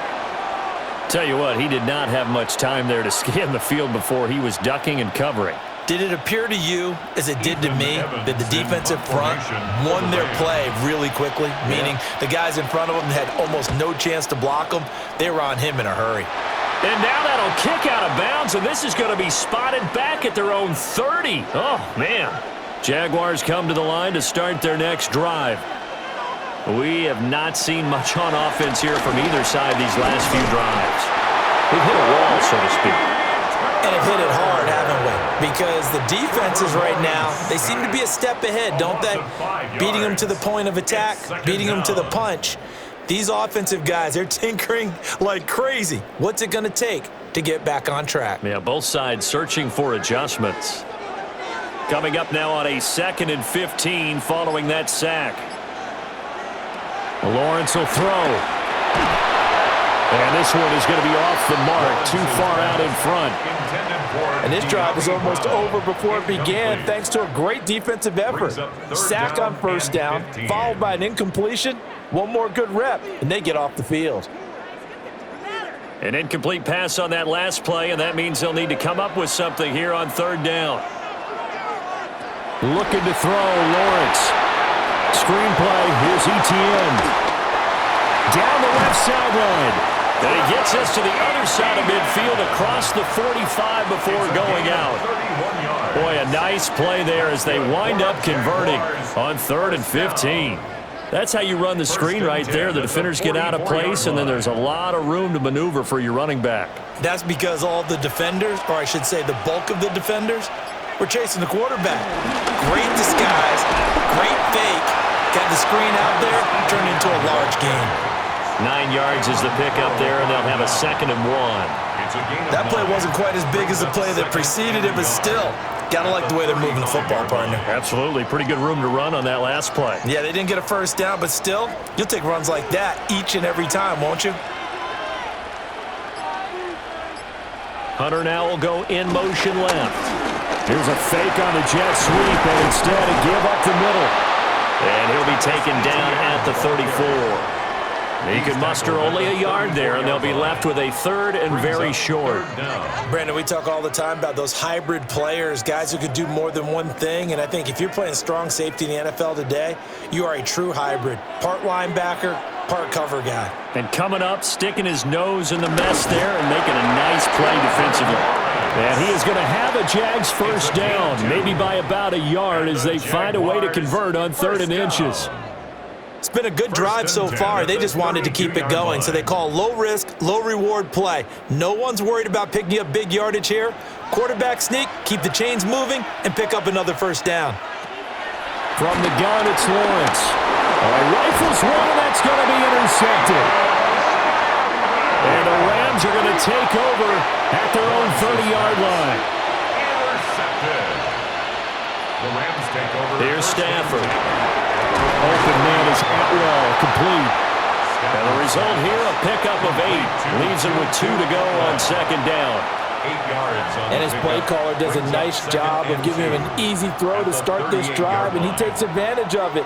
Tell you what, he did not have much time there to scan the field before he was ducking and covering. Did it appear to you, as it did to me, that the defensive front won their play really quickly? Meaning the guys in front of them had almost no chance to block them. They were on him in a hurry. And now that'll kick out of bounds, and this is going to be spotted back at their own 30. Oh, man. Jaguars come to the line to start their next drive. We have not seen much on offense here from either side these last few drives. We've hit a wall, so to speak. And have hit it hard, haven't we? Because the defenses right now, they seem to be a step ahead, don't they? Beating them to the point of attack, beating them to the punch. These offensive guys, they're tinkering like crazy. What's it going to take to get back on track? Yeah, both sides searching for adjustments. Coming up now on a 2nd and 15 following that sack. Lawrence will throw. And this one is going to be off the mark, too far out in front. And this drive was almost over before it began thanks to a great defensive effort. Sack on 1st down, followed by an incompletion. One more good rep, and they get off the field. An incomplete pass on that last play, and that means they'll need to come up with something here on 3rd down. Looking to throw, Lawrence. Screenplay, here's ETN. Down the left sideline. And he gets us to the other side of midfield across the 45 before going out. Boy, a nice play there as they wind up converting on 3rd and 15. That's how you run the screen right there. The defenders get out of place, and then there's a lot of room to maneuver for your running back. That's because all the defenders, or I should say the bulk of the defenders, were chasing the quarterback. Great disguise, great fake. Got the screen out there, turned into a large gain. 9 yards is the pickup there, and they'll have a 2nd and 1. That play wasn't quite as big as the play that preceded it, but still, gotta like the way they're moving the football, partner. Absolutely. Pretty good room to run on that last play. Yeah, they didn't get a 1st down, but still, you'll take runs like that each and every time, won't you? Hunter now will go in motion left. Here's a fake on the jet sweep, and instead a give up the middle. And he'll be taken down at the 34. He can muster only a yard there, and they'll be left with a 3rd and very short. Brandon, we talk all the time about those hybrid players, guys who could do more than one thing, and I think if you're playing strong safety in the NFL today, you are a true hybrid. Part linebacker, part cover guy. And coming up, sticking his nose in the mess there and making a nice play defensively. And he is going to have a Jags 1st down, maybe by about a yard as they find a way to convert on 3rd and inches. It's been a good drive so far. They just wanted to keep it going, so they call low-risk, low-reward play. No one's worried about picking up big yardage here. Quarterback sneak, keep the chains moving, and pick up another 1st down. From the gun, it's Lawrence. Rifles one, and that's going to be intercepted. And the Rams are going to take over at their own 30-yard line. Intercepted. The Rams take over. Here's Stafford. Open man is Atwell, complete. And the result here, a pickup of 8. Leaves him with 2 to go on 2nd down. 8 yards on And his play caller does a nice job of giving him an easy throw to start this drive, and he takes advantage of it.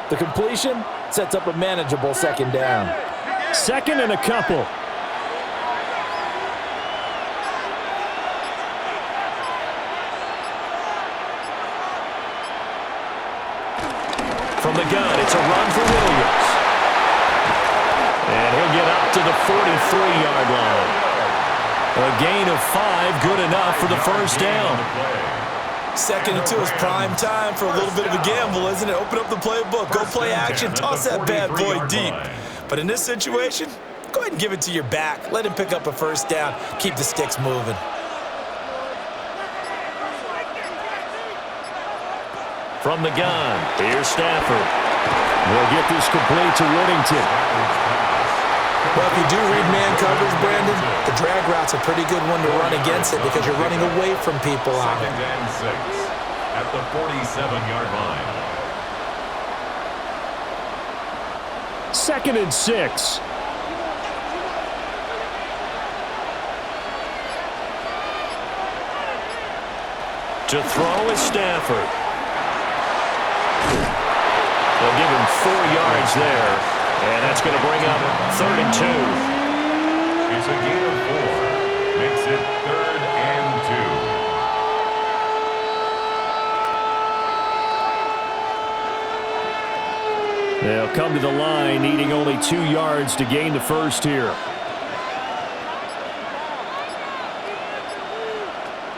The completion sets up a manageable 2nd down. 2nd and a couple. From the gun, it's a run for Williams. And he'll get up to the 43-yard line. A gain of 5, good enough for the 1st down. 2nd and 2 is prime time for a little bit of a gamble, isn't it? Open up the playbook, go play action, toss that bad boy deep. But in this situation, go ahead and give it to your back. Let him pick up a 1st down, keep the sticks moving. From the gun, here's Stafford. They'll get this complete to Whittington. Well, if you do read man coverage, Brandon, the drag route's a pretty good one to run against it because you're running away from people on it. 2nd and 6 at the 47-yard line. 2nd and 6. To throw is Stafford. They'll give him 4 yards there, and that's going to bring up 3rd and 2. It's a gain of 4. Makes it 3rd and 2. They'll come to the line, needing only 2 yards to gain the first here.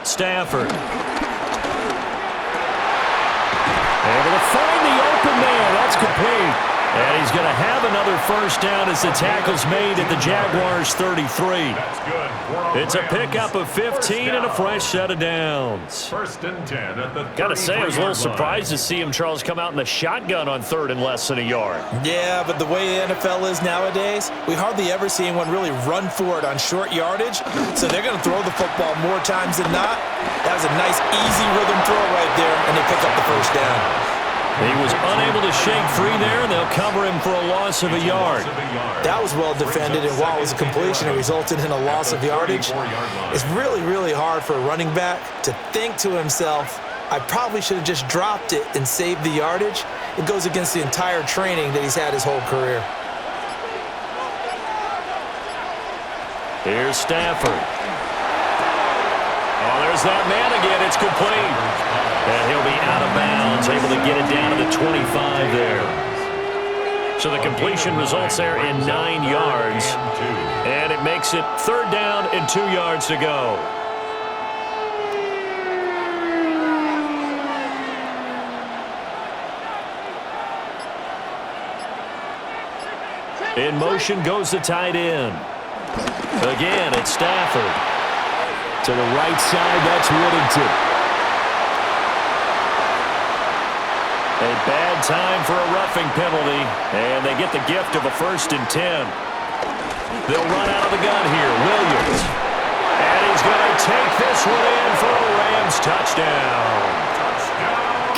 Stafford. Able to find the open man. That's complete. And he's going to have another first down as the tackle's made at the Jaguars' 33. That's good. It's a pickup of 15 and a fresh set of downs. 1st and 10 at the 33-yard line. Got to say, I was a little surprised to see him, Charles, come out in the shotgun on 3rd and less than a yard. Yeah, but the way the NFL is nowadays, we hardly ever see anyone really run for it on short yardage. So they're going to throw the football more times than not. That was a nice, easy rhythm throw right there, and they pick up the first down. He was unable to shake free there, and they'll cover him for a loss of a yard. That was well defended, and while it was a completion, it resulted in a loss of yardage. It's really, really hard for a running back to think to himself, I probably should have just dropped it and saved the yardage. It goes against the entire training that he's had his whole career. Here's Stafford. Oh, there's that man again. It's complete. And he'll be out of bounds, able to get it down to the 25 there. So the completion results there in 9 yards. And it makes it 3rd down and 2 yards to go. In motion goes the tight end. Again, it's Stafford. To the right side, that's Whittington. A bad time for a roughing penalty, and they get the gift of a 1st and 10. They'll run out of the gun here. Williams. And he's going to take this one in for a Rams touchdown.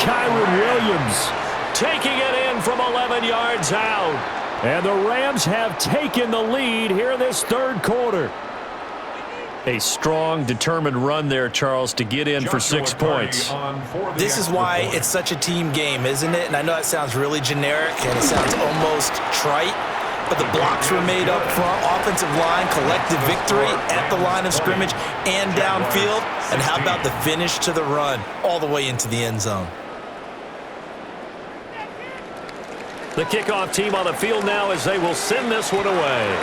Kyron Williams taking it in from 11 yards out. And the Rams have taken the lead here in this 3rd quarter. A strong, determined run there, Charles, to get in for 6 points. This is why it's such a team game, isn't it? And I know that sounds really generic and it sounds almost trite, but the blocks were made up front, offensive line, collective victory at the line of scrimmage and downfield. And how about the finish to the run all the way into the end zone? The kickoff team on the field now as they will send this one away.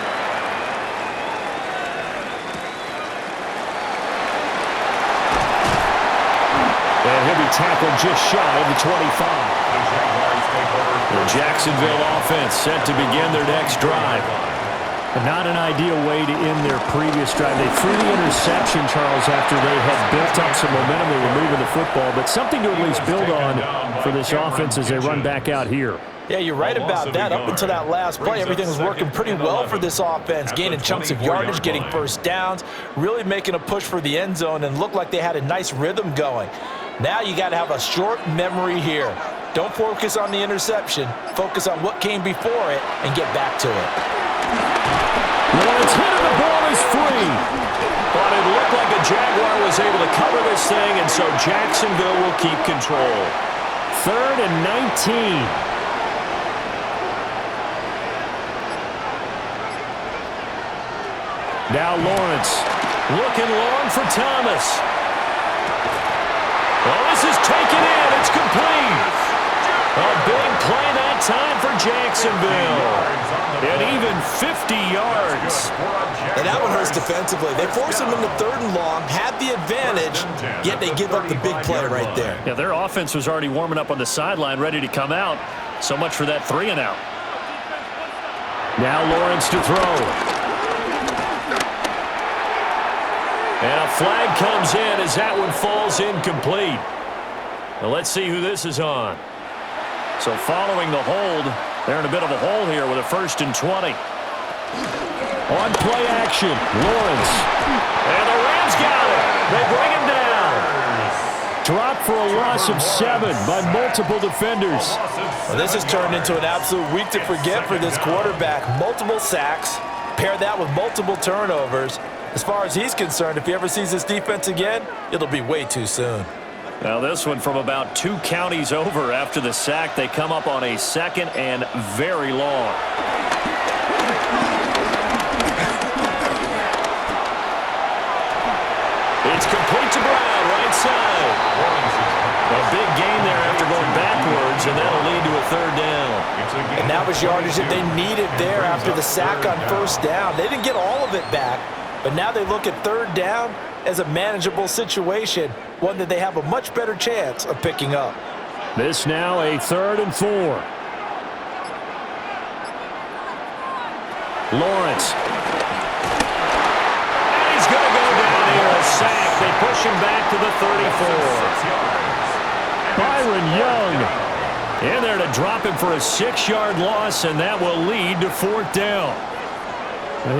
And he'll be tackled just shy of the 25. The Jacksonville offense set to begin their next drive. Not an ideal way to end their previous drive. They threw the interception, Charles, after they had built up some momentum. They were moving the football, but something to at least build on for this offense as they run back out here. Yeah, you're right about that. Up until that last play, everything was working pretty well for this offense, gaining chunks of yardage, getting first downs, really making a push for the end zone, and looked like they had a nice rhythm going. Now you got to have a short memory here. Don't focus on the interception. Focus on what came before it and get back to it. Lawrence hit and the ball is free. But it looked like a Jaguar was able to cover this thing, and so Jacksonville will keep control. 3rd and 19. Now Lawrence looking long for Thomas. Well, this is taken in. It's complete. A big play that time for Jacksonville. And even 50 yards. And that one hurts defensively. They force him into 3rd and long, had the advantage, yet they give up the big play right there. Yeah, their offense was already warming up on the sideline, ready to come out. So much for that 3-and-out. Now Lawrence to throw. And a flag comes in as that one falls incomplete. Now let's see who this is on. So following the hold, they're in a bit of a hole here with a 1st and 20. On play action, Lawrence. And the Rams got it. They bring him down. Dropped for a loss of 7 by multiple defenders. Well, this has turned into an absolute week to forget for this quarterback. Multiple sacks. Pair that with multiple turnovers. As far as he's concerned, if he ever sees this defense again, it'll be way too soon. Now this one from about 2 counties over after the sack. They come up on a 2nd and very long. It's complete to Brown, right side. A big gain there after going backwards, and that'll lead to a 3rd down. And that was yardage that they needed there after the sack on 1st down. They didn't get all of it back, but now they look at 3rd down as a manageable situation, one that they have a much better chance of picking up. This now a 3rd and 4. Lawrence. And he's going to go down here, a sack. They push him back to the 34. Byron Young in there to drop him for a 6-yard loss, and that will lead to 4th down.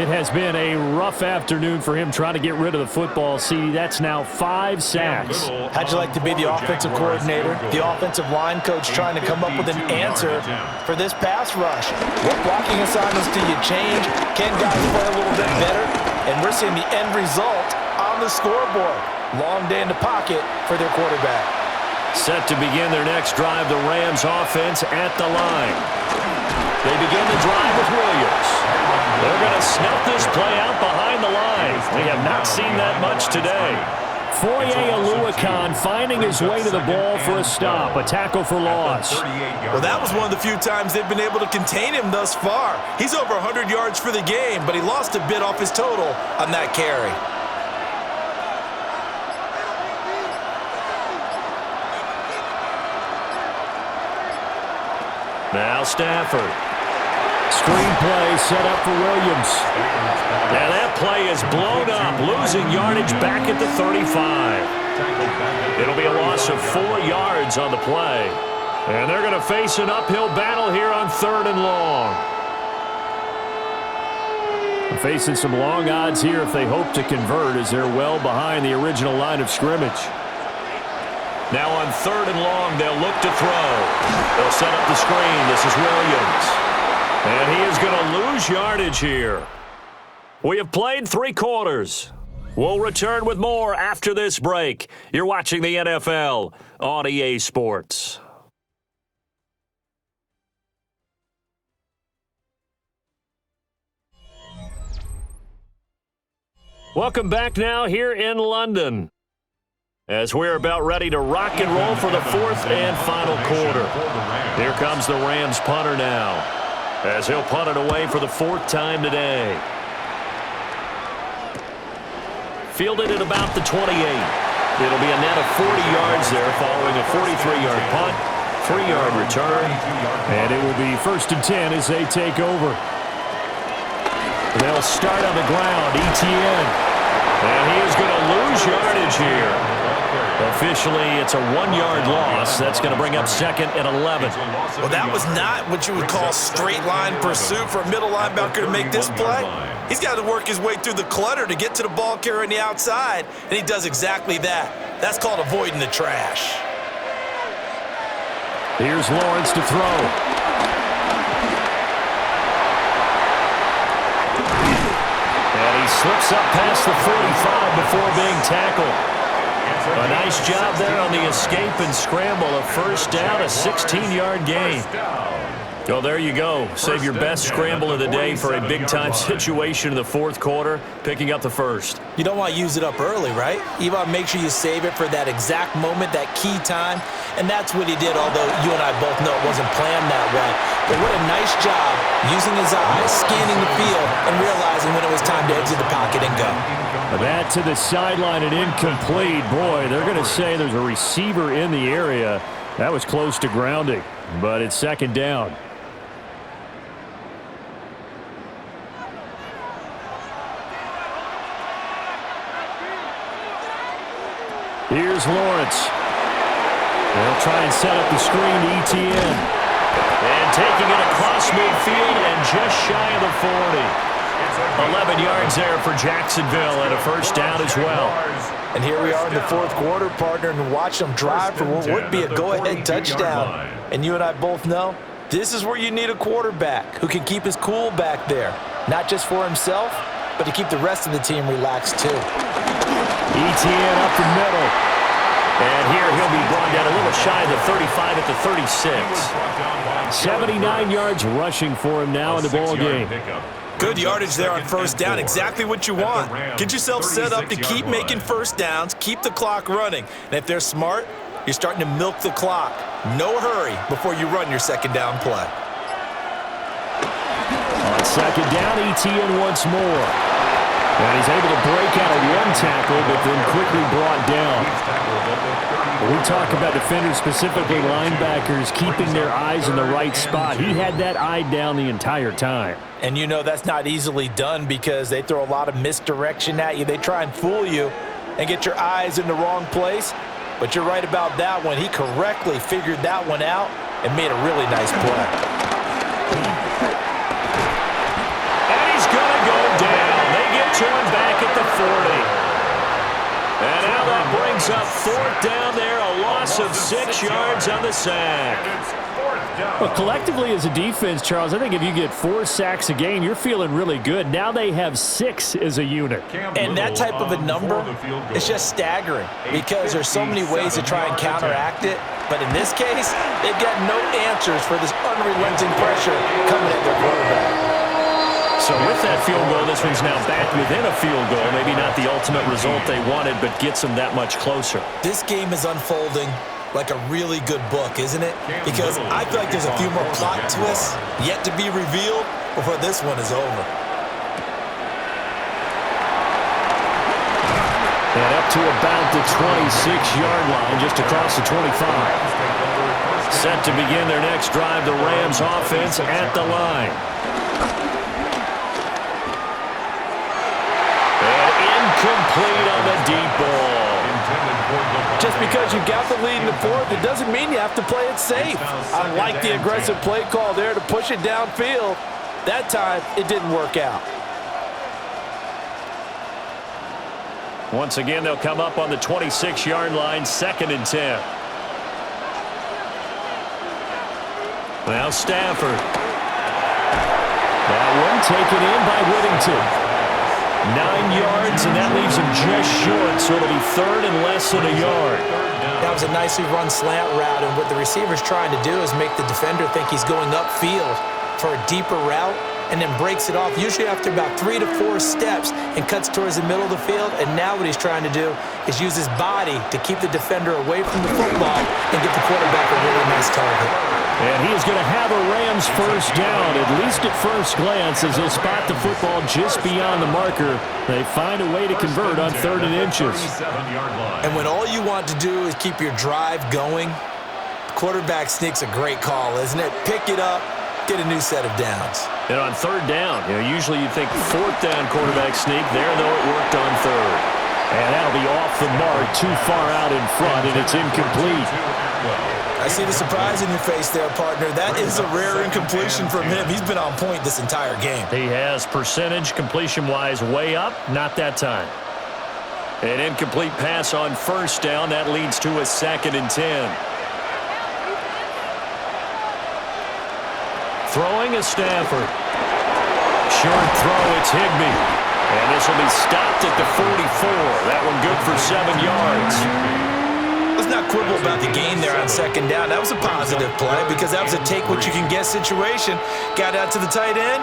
It has been a rough afternoon for him trying to get rid of the football. See, that's now 5 sacks. How'd you like to be the offensive coordinator, the offensive line coach trying to come up with an answer for this pass rush? What blocking assignments do you change? Can guys play a little bit better? And we're seeing the end result on the scoreboard. Long day in the pocket for their quarterback. Set to begin their next drive, the Rams offense at the line. They begin the drive with Williams. They're going to snuff this play out behind the line. We have not seen that much today. Foye Oluokun finding his way to the ball for a stop, a tackle for loss. Well, that was one of the few times they've been able to contain him thus far. He's over 100 yards for the game, but he lost a bit off his total on that carry. Now Stafford. Screen play set up for Williams. Now that play is blown up, losing yardage back at the 35. It'll be a loss of 4 yards on the play. And they're going to face an uphill battle here on 3rd and long. Facing some long odds here if they hope to convert, as they're well behind the original line of scrimmage. Now on 3rd and long, they'll look to throw. They'll set up the screen. This is Williams. And he is going to lose yardage here. We have played 3 quarters. We'll return with more after this break. You're watching the NFL on EA Sports. Welcome back now here in London, as we're about ready to rock and roll for the 4th and final quarter. Here comes the Rams punter now, as he'll punt it away for the 4th time today. Fielded at about the 28. It'll be a net of 40 yards there following a 43-yard punt, 3-yard return, and it will be 1st and 10 as they take over. They'll start on the ground, Etienne, and he is going to lose yardage here. Officially, it's a 1-yard loss. That's going to bring up 2nd and 11. Well, that was not what you would call straight line pursuit for a middle linebacker to make this play. He's got to work his way through the clutter to get to the ball carrier on the outside, and he does exactly that. That's called avoiding the trash. Here's Lawrence to throw. And he slips up past the 45 before being tackled. A nice job there on the escape and scramble. A 1st down, a 16-yard gain. Well, there you go. Save your best scramble of the day for a big-time situation in the 4th quarter, picking up the 1st. You don't want to use it up early, right? You want to make sure you save it for that exact moment, that key time. And that's what he did, although you and I both know it wasn't planned that way. But what a nice job using his eyes, scanning the field, and realizing when it was time to exit the pocket and go. That to the sideline and incomplete. Boy, they're going to say there's a receiver in the area. That was close to grounding, but it's 2nd down. Here's Lawrence. And try and set up the screen to ETN. And taking it across midfield and just shy of the 40. 11 yards there for Jacksonville and a first down as well. And here we are in the fourth quarter, partner, and watch them drive for what would be a go-ahead touchdown. And you and I both know this is where you need a quarterback who can keep his cool back there, not just for himself, but to keep the rest of the team relaxed too. ETN up the middle. And here he'll be brought down a little shy of the 35 at the 36. 79 yards rushing for him now in the ball game. Good yardage there on first down, exactly what you want. Get yourself set up to keep making first downs, keep the clock running. And if they're smart, you're starting to milk the clock. No hurry before you run your second down play. On second down, ETN once more. And he's able to break out of one tackle, but then quickly brought down. When we talk about defenders, specifically linebackers, keeping their eyes in the right spot, he had that eye down the entire time. And you know that's not easily done because they throw a lot of misdirection at you. They try and fool you and get your eyes in the wrong place. But you're right about that one. He correctly figured that one out and made a really nice play. And he's going to go down. They get to him back at the 40. And now that brings up fourth down there, a loss of 6 yards on the sack. Well, collectively as a defense, Charles, I think if you get 4 sacks a game, you're feeling really good. Now they have 6 as a unit. And that type of a number is just staggering because there's so many ways to try and counteract it. But in this case, they've got no answers for this unrelenting pressure coming at their quarterback. So with that field goal, this one's now back within a field goal. Maybe not the ultimate result they wanted, but gets them that much closer. This game is unfolding like a really good book, isn't it? Because I feel like there's a few more plot twists yet to be revealed before this one is over. And up to about the 26-yard line, just across the 25. Set to begin their next drive, the Rams offense at the line. Complete on the deep ball. Just because you got the lead in the fourth, it doesn't mean you have to play it safe. I like the aggressive play call there to push it downfield. That time, it didn't work out. Once again, they'll come up on the 26-yard line, 2nd and 10. Now Stafford. That one taken in by Whittington. 9 yards, and that leaves him just short, so it'll be 3rd and less than a yard. That was a nicely run slant route, and what the receiver's trying to do is make the defender think he's going upfield for a deeper route, and then breaks it off, usually after about 3 to 4 steps, and cuts towards the middle of the field. And now what he's trying to do is use his body to keep the defender away from the football and get the quarterback a really nice target. And he is going to have a Rams first down, at least at first glance, as they'll spot the football just beyond the marker. They find a way to convert on 3rd and inches. And when all you want to do is keep your drive going, the quarterback sneak's a great call, isn't it? Pick it up, get a new set of downs. And on 3rd down, usually you'd think 4th down quarterback sneak. There, though, it worked on 3rd. And that'll be off the mark, too far out in front, and it's incomplete. I see the surprise in your face there, partner. That is a rare incompletion from him. He's been on point this entire game. He has percentage completion-wise way up, not that time. An incomplete pass on first down. That leads to a 2nd and 10. Throwing is Stafford. Short throw, it's Higbee. And this will be stopped at the 44. That one good for 7 yards. Let's not quibble about the gain there on 2nd down. That was a positive play because that was a take-what-you-can-get situation. Got out to the tight end.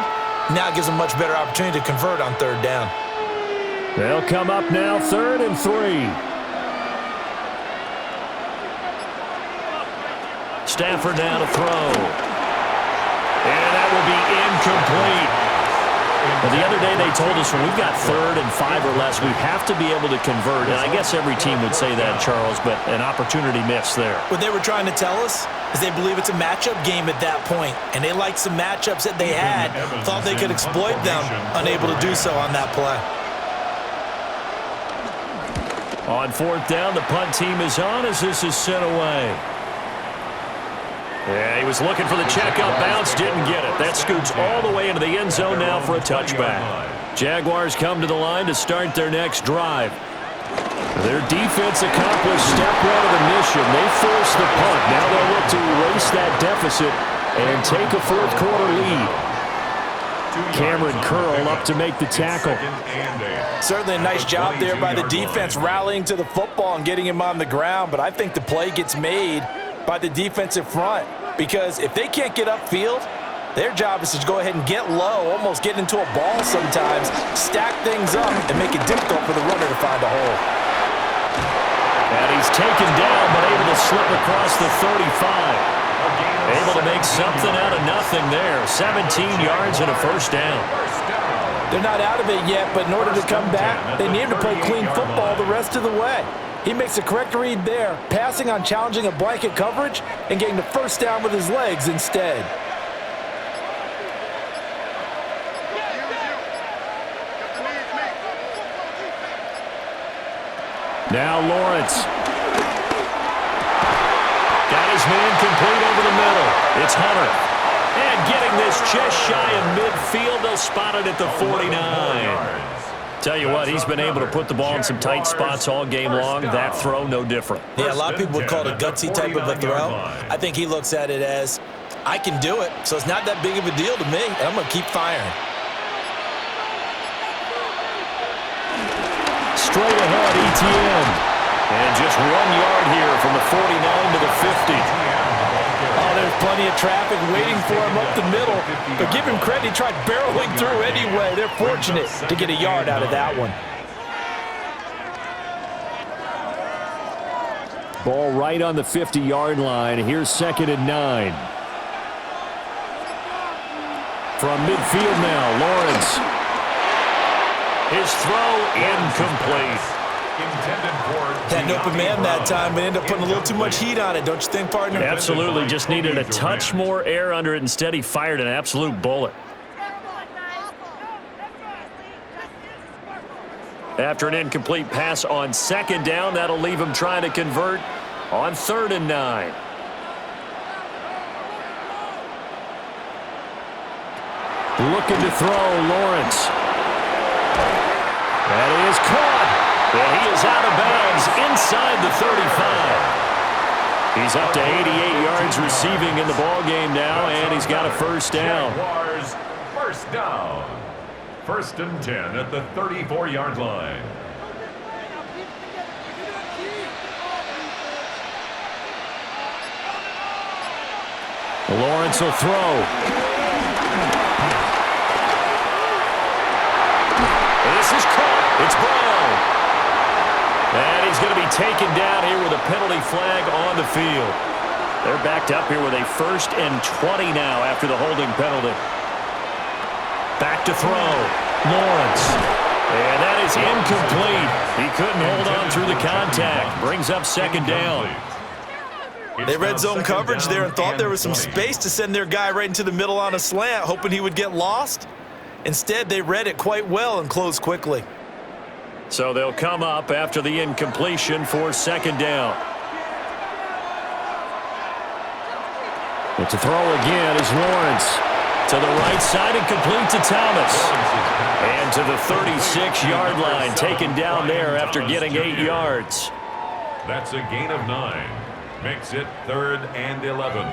Now it gives them a much better opportunity to convert on 3rd down. They'll come up now 3rd and 3. Stafford now to throw. And that will be incomplete. Well, the other day they told us when we've got 3rd and 5 or less, we have to be able to convert. And I guess every team would say that, Charles, but an opportunity missed there. What they were trying to tell us is they believe it's a matchup game at that point, and they liked some matchups that they had, thought they could exploit them, unable to do so on that play. On 4th down, the punt team is on as this is sent away. Yeah, he was looking for the checkup bounce, didn't get it. That scoots all the way into the end zone now for a touchback. Jaguars come to the line to start their next drive. Their defense accomplished step one of the mission. They forced the punt. Now they'll look to erase that deficit and take a fourth-quarter lead. Cameron Curl up to make the tackle. Certainly a nice job there by the defense rallying to the football and getting him on the ground, but I think the play gets made by the defensive front because if they can't get upfield, their job is to go ahead and get low, almost get into a ball sometimes, stack things up, and make it difficult for the runner to find a hole. And he's taken down, but able to slip across the 35. Able to make something out of nothing there. 17 yards and a first down. They're not out of it yet, but in order to come back, they need to play clean football the rest of the way. He makes a correct read there, passing on challenging a blanket coverage and getting the first down with his legs instead. Now Lawrence. Got his man complete over the middle. It's Hunter. And getting this just shy of midfield. They'll spot it at the 49. Tell you what, he's been able to put the ball in some tight spots all game long. That throw, no different. Yeah, a lot of people would call it a gutsy type of a throw. I think he looks at it as, I can do it, so it's not that big of a deal to me, and I'm going to keep firing. Straight ahead, ETN. And just 1 yard here from the 49 to the 50. Oh, there's plenty of traffic waiting for him up the middle. But give him credit, he tried barreling through anyway. They're fortunate to get a yard out of that one. Ball right on the 50-yard line. Here's 2nd and 9. From midfield now, Lawrence. His throw incomplete. Had an open man that time, but ended up putting a little too much heat on it, don't you think, partner? Absolutely. Just needed a touch more air under it. Instead, he fired an absolute bullet. After an incomplete pass on 2nd down, that'll leave him trying to convert on 3rd and 9. Looking to throw, Lawrence. That is caught. And he is out of bounds inside the 35. He's up to 88 yards receiving in the ballgame now, and he's got a first down. Jaguars, first down. 1st and 10 at the 34-yard line. Lawrence will throw. This is caught. It's Brown. And he's going to be taken down here with a penalty flag on the field. They're backed up here with a 1st and 20 now after the holding penalty. Back to throw. Lawrence. And that is incomplete. He couldn't hold on through the contact. Brings up 2nd down. They red zone coverage there and thought there was some space to send their guy right into the middle on a slant, hoping he would get lost. Instead, they read it quite well and closed quickly. So they'll come up after the incompletion for 2nd down. But to throw again is Lawrence. To the right side and complete to Thomas. And to the 36-yard line, taken down there after getting 8 yards. That's a gain of 9. Makes it 3rd and 11.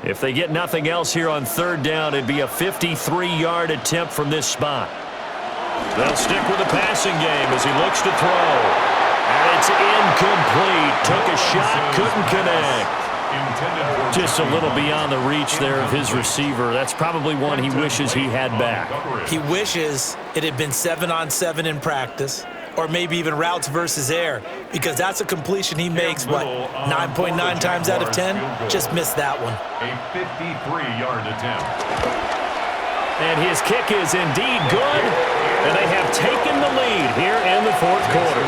If they get nothing else here on 3rd down, it'd be a 53-yard attempt from this spot. They'll stick with the passing game as he looks to throw. And it's incomplete. Took a shot, couldn't connect. Just a little beyond the reach there of his receiver. That's probably one he wishes he had back. He wishes it had been 7-on-7 in practice, or maybe even routes versus air, because that's a completion he makes, what, 9.9 times out of 10? Just missed that one. A 53-yard attempt. And his kick is indeed good, and they have taken the lead here in the 4th quarter.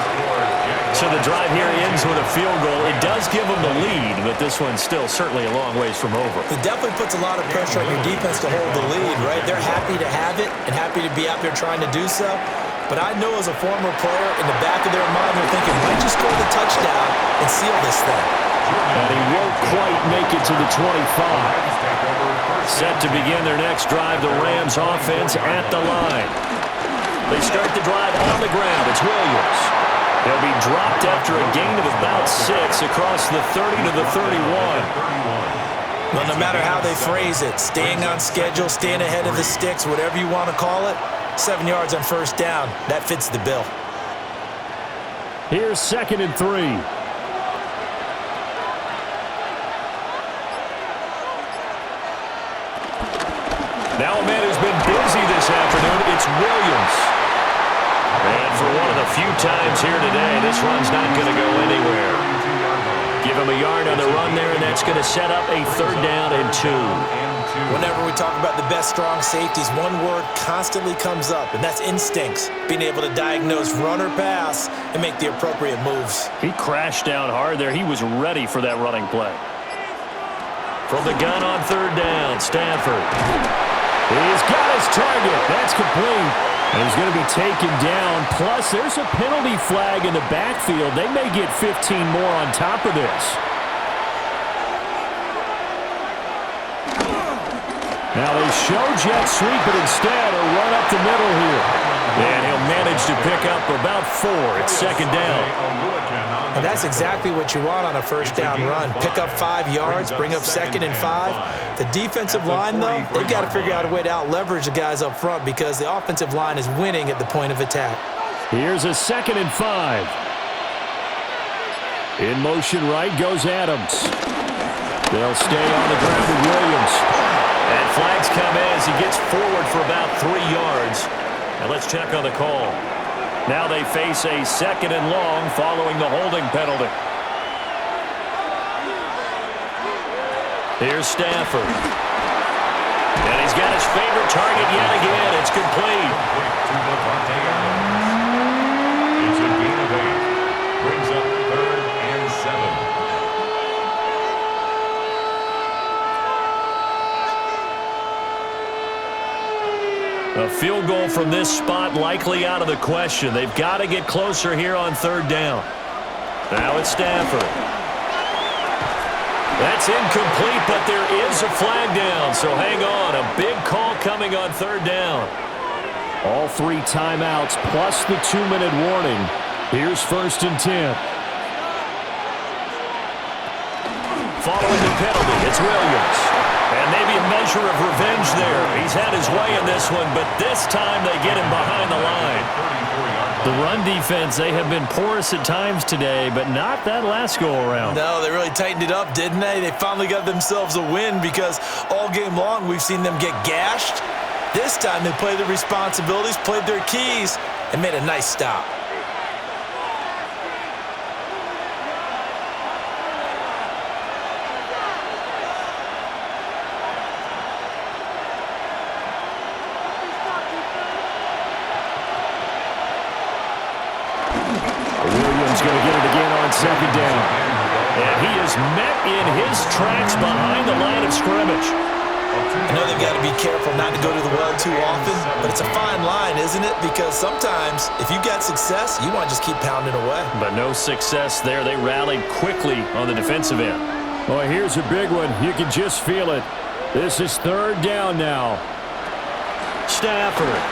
So the drive here ends with a field goal. It does give them the lead, but this one's still certainly a long ways from over. It definitely puts a lot of pressure on your defense to hold the lead, right? They're happy to have it and happy to be out there trying to do so. But I know as a former player, in the back of their mind, they're thinking, might just score the touchdown seal this thing. And he won't quite make it to the 25. Set to begin their next drive, the Rams offense at the line. They start the drive on the ground. It's Williams. They'll be dropped after a gain of about 6 across the 30 to the 31. Well, no matter how they phrase it, staying on schedule, staying ahead of the sticks, whatever you want to call it, 7 yards on first down, that fits the bill. Here's 2nd and 3. Now a man who's been busy this afternoon, it's Williams. And for one of the few times here today, this run's not going to go anywhere. Give him a yard on the run there, and that's going to set up a 3rd down and 2. Whenever we talk about the best strong safeties, one word constantly comes up, and that's instincts. Being able to diagnose run or pass and make the appropriate moves. He crashed down hard there. He was ready for that running play. From the gun on 3rd down, Stafford. He's got his target. That's complete. And he's going to be taken down. Plus, there's a penalty flag in the backfield. They may get 15 more on top of this. Now they show jet sweep, but instead a run up the middle here. And he'll manage to pick up about 4. It's 2nd down. And that's exactly what you want on a first down run. Pick up 5 yards, bring up 2nd and 5. The defensive line, though, they've got to figure out a way to out-leverage the guys up front because the offensive line is winning at the point of attack. Here's a 2nd and 5. In motion right goes Adams. They'll stay on the ground with Williams. And flags come as he gets forward for about 3 yards. And let's check on the call. Now they face a 2nd and long following the holding penalty. Here's Stafford. And he's got his favorite target yet again. It's complete. It's a gain of 8. Brings up 3rd and 7. A field goal from this spot likely out of the question. They've got to get closer here on 3rd down. Now it's Stafford. That's incomplete, but there is a flag down, so hang on. A big call coming on 3rd down. All 3 timeouts plus the 2-minute warning. Here's 1st and 10. Following the penalty, it's Williams. And maybe a measure of revenge there. He's had his way in this one, but this time they get him behind the line. The run defense, they have been porous at times today, but not that last go-around. No, they really tightened it up, didn't they? They finally got themselves a win because all game long we've seen them get gashed. This time they played their responsibilities, played their keys, and made a nice stop. Williams going to get it again on 2nd down. And he is met in his tracks behind the line of scrimmage. I know they've got to be careful not to go to the well too often, but it's a fine line, isn't it? Because sometimes if you got success, you want to just keep pounding away. But no success there. They rallied quickly on the defensive end. Well, here's a big one. You can just feel it. This is 3rd down now. Stafford.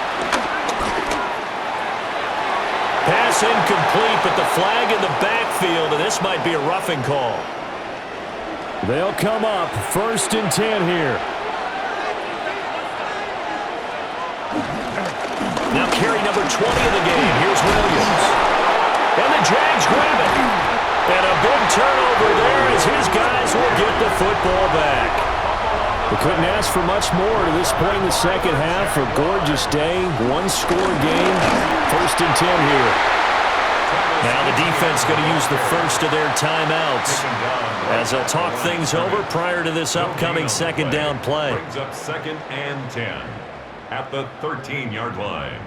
Pass incomplete, but the flag in the backfield, and this might be a roughing call. They'll come up 1st and 10 here. Now carry number 20 of the game. Here's Williams. And the Jags grab it. And a big turnover there as his guys will get the football back. They couldn't ask for much more to this point in the second half. A gorgeous day, 1-score game. 1st and 10 here. Now the defense going to use the first of their timeouts as they'll talk things over prior to this upcoming 2nd down play. Brings up 2nd and 10 at the 13-yard line.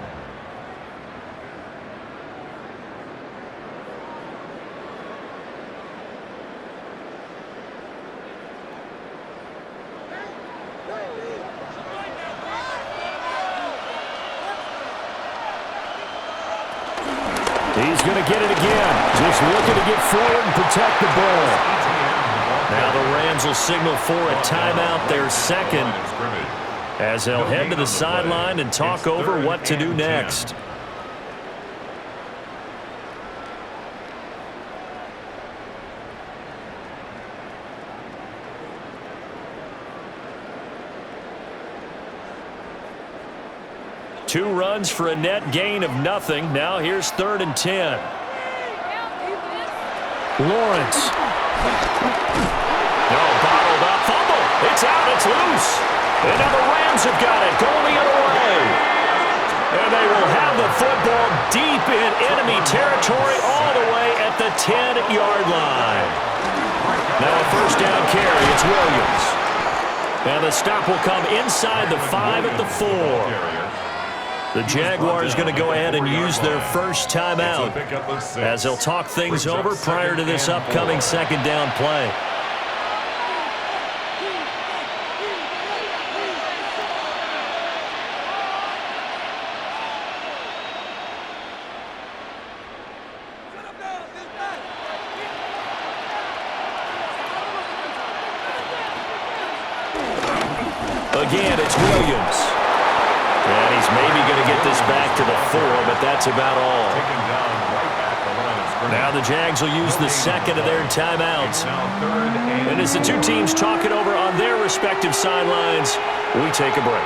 He's going to get it again. Just looking to get forward and protect the ball. Now the Rams will signal for a timeout, their second, as they'll head to the sideline and talk over what to do next. Two runs for a net gain of nothing. Now here's 3rd and 10. Lawrence. No, bottled up. Fumble. It's out. It's loose. And now the Rams have got it. Going the other way. And they will have the football deep in enemy territory all the way at the 10-yard line. Now a first down carry. It's Williams. And the stop will come inside the 5 at the 4. The Jaguars going to go ahead and use their first timeout as they'll talk things over prior to this upcoming second down play. Again, it's Williams. And he's maybe going to get this back to the 4, but that's about all. Now the Jags will use the second of their timeouts. And as the two teams talk it over on their respective sidelines, we take a break.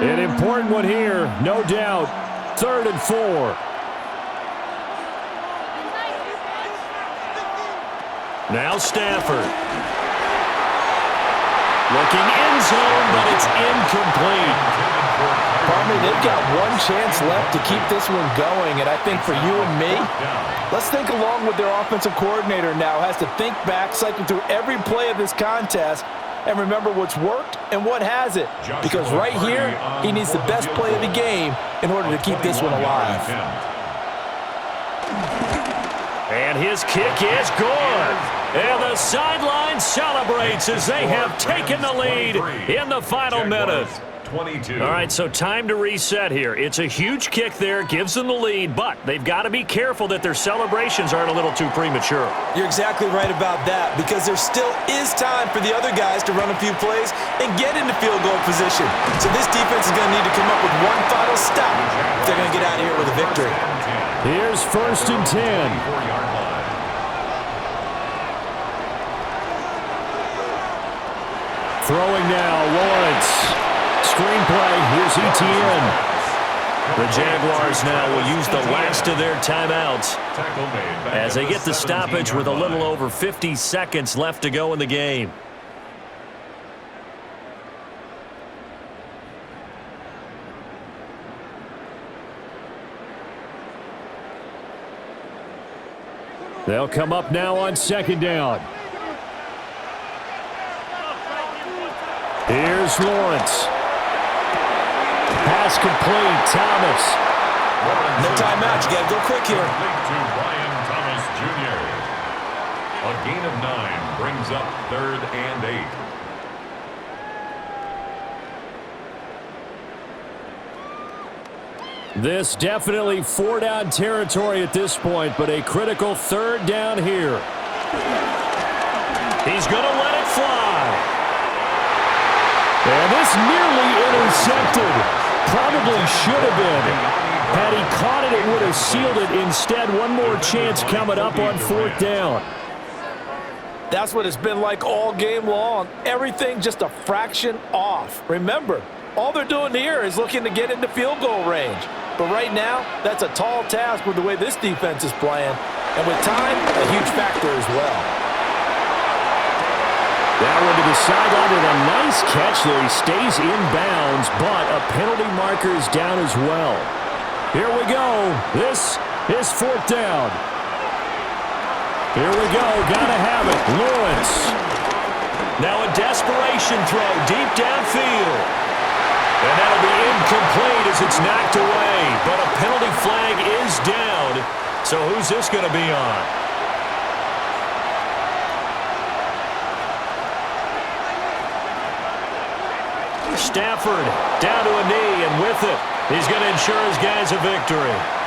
An important one here, no doubt. 3rd and 4. Now Stafford. Looking end zone, but it's incomplete. Partner, they've got one chance left to keep this one going, and I think for you and me, let's think along with their offensive coordinator now. Has to think back, cycle through every play of this contest, and remember what's worked and what hasn't. Because right here, he needs the best play of the game in order to keep this one alive. And his kick is good. And the sideline celebrates as they have taken the lead in the final minute. All right, so time to reset here. It's a huge kick there, gives them the lead, but they've got to be careful that their celebrations aren't a little too premature. You're exactly right about that, because there still is time for the other guys to run a few plays and get into field goal position. So this defense is going to need to come up with one final stop if they're going to get out of here with a victory. Here's 1st and 10. Throwing now, Lawrence. Screenplay, here's ETN. The Jaguars now will use the last of their timeouts as they get the stoppage with a little over 50 seconds left to go in the game. They'll come up now on 2nd down. Here's Lawrence. Pass complete. Thomas. No timeout. You got to go quick here. To Brian Thomas Jr. A gain of 9 brings up 3rd and 8. This definitely 4-down territory at this point, but a critical 3rd down here. He's going to let it fly. And this nearly intercepted. Probably should have been. Had he caught it, it would have sealed it. Instead, one more chance coming up on 4th down. That's what it's been like all game long. Everything just a fraction off. Remember, all they're doing here is looking to get into field goal range. But right now, that's a tall task with the way this defense is playing. And with time, a huge factor as well. That one to the sideline and a nice catch there. He stays in bounds, but a penalty marker is down as well. Here we go. This is 4th down. Here we go. Gotta have it. Lawrence. Now a desperation throw deep downfield. And that'll be incomplete as it's knocked away. But a penalty flag is down. So who's this going to be on? Stafford down to a knee, and with it, he's going to ensure his guys a victory.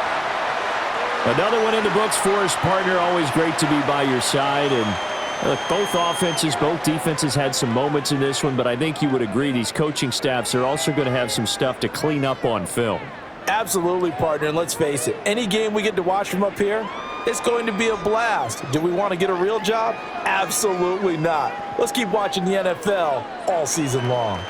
Another one in the books for his partner. Always great to be by your side. And look, both offenses, both defenses had some moments in this one, but I think you would agree these coaching staffs are also going to have some stuff to clean up on film. Absolutely, partner. And let's face it, any game we get to watch from up here, it's going to be a blast. Do we want to get a real job? Absolutely not. Let's keep watching the NFL all season long.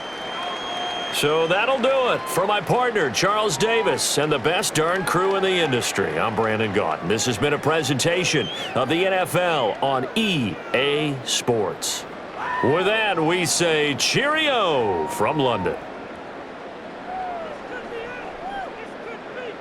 So that'll do it for my partner, Charles Davis, and the best darn crew in the industry. I'm Brandon Gaughan. This has been a presentation of the NFL on EA Sports. With that, we say cheerio from London.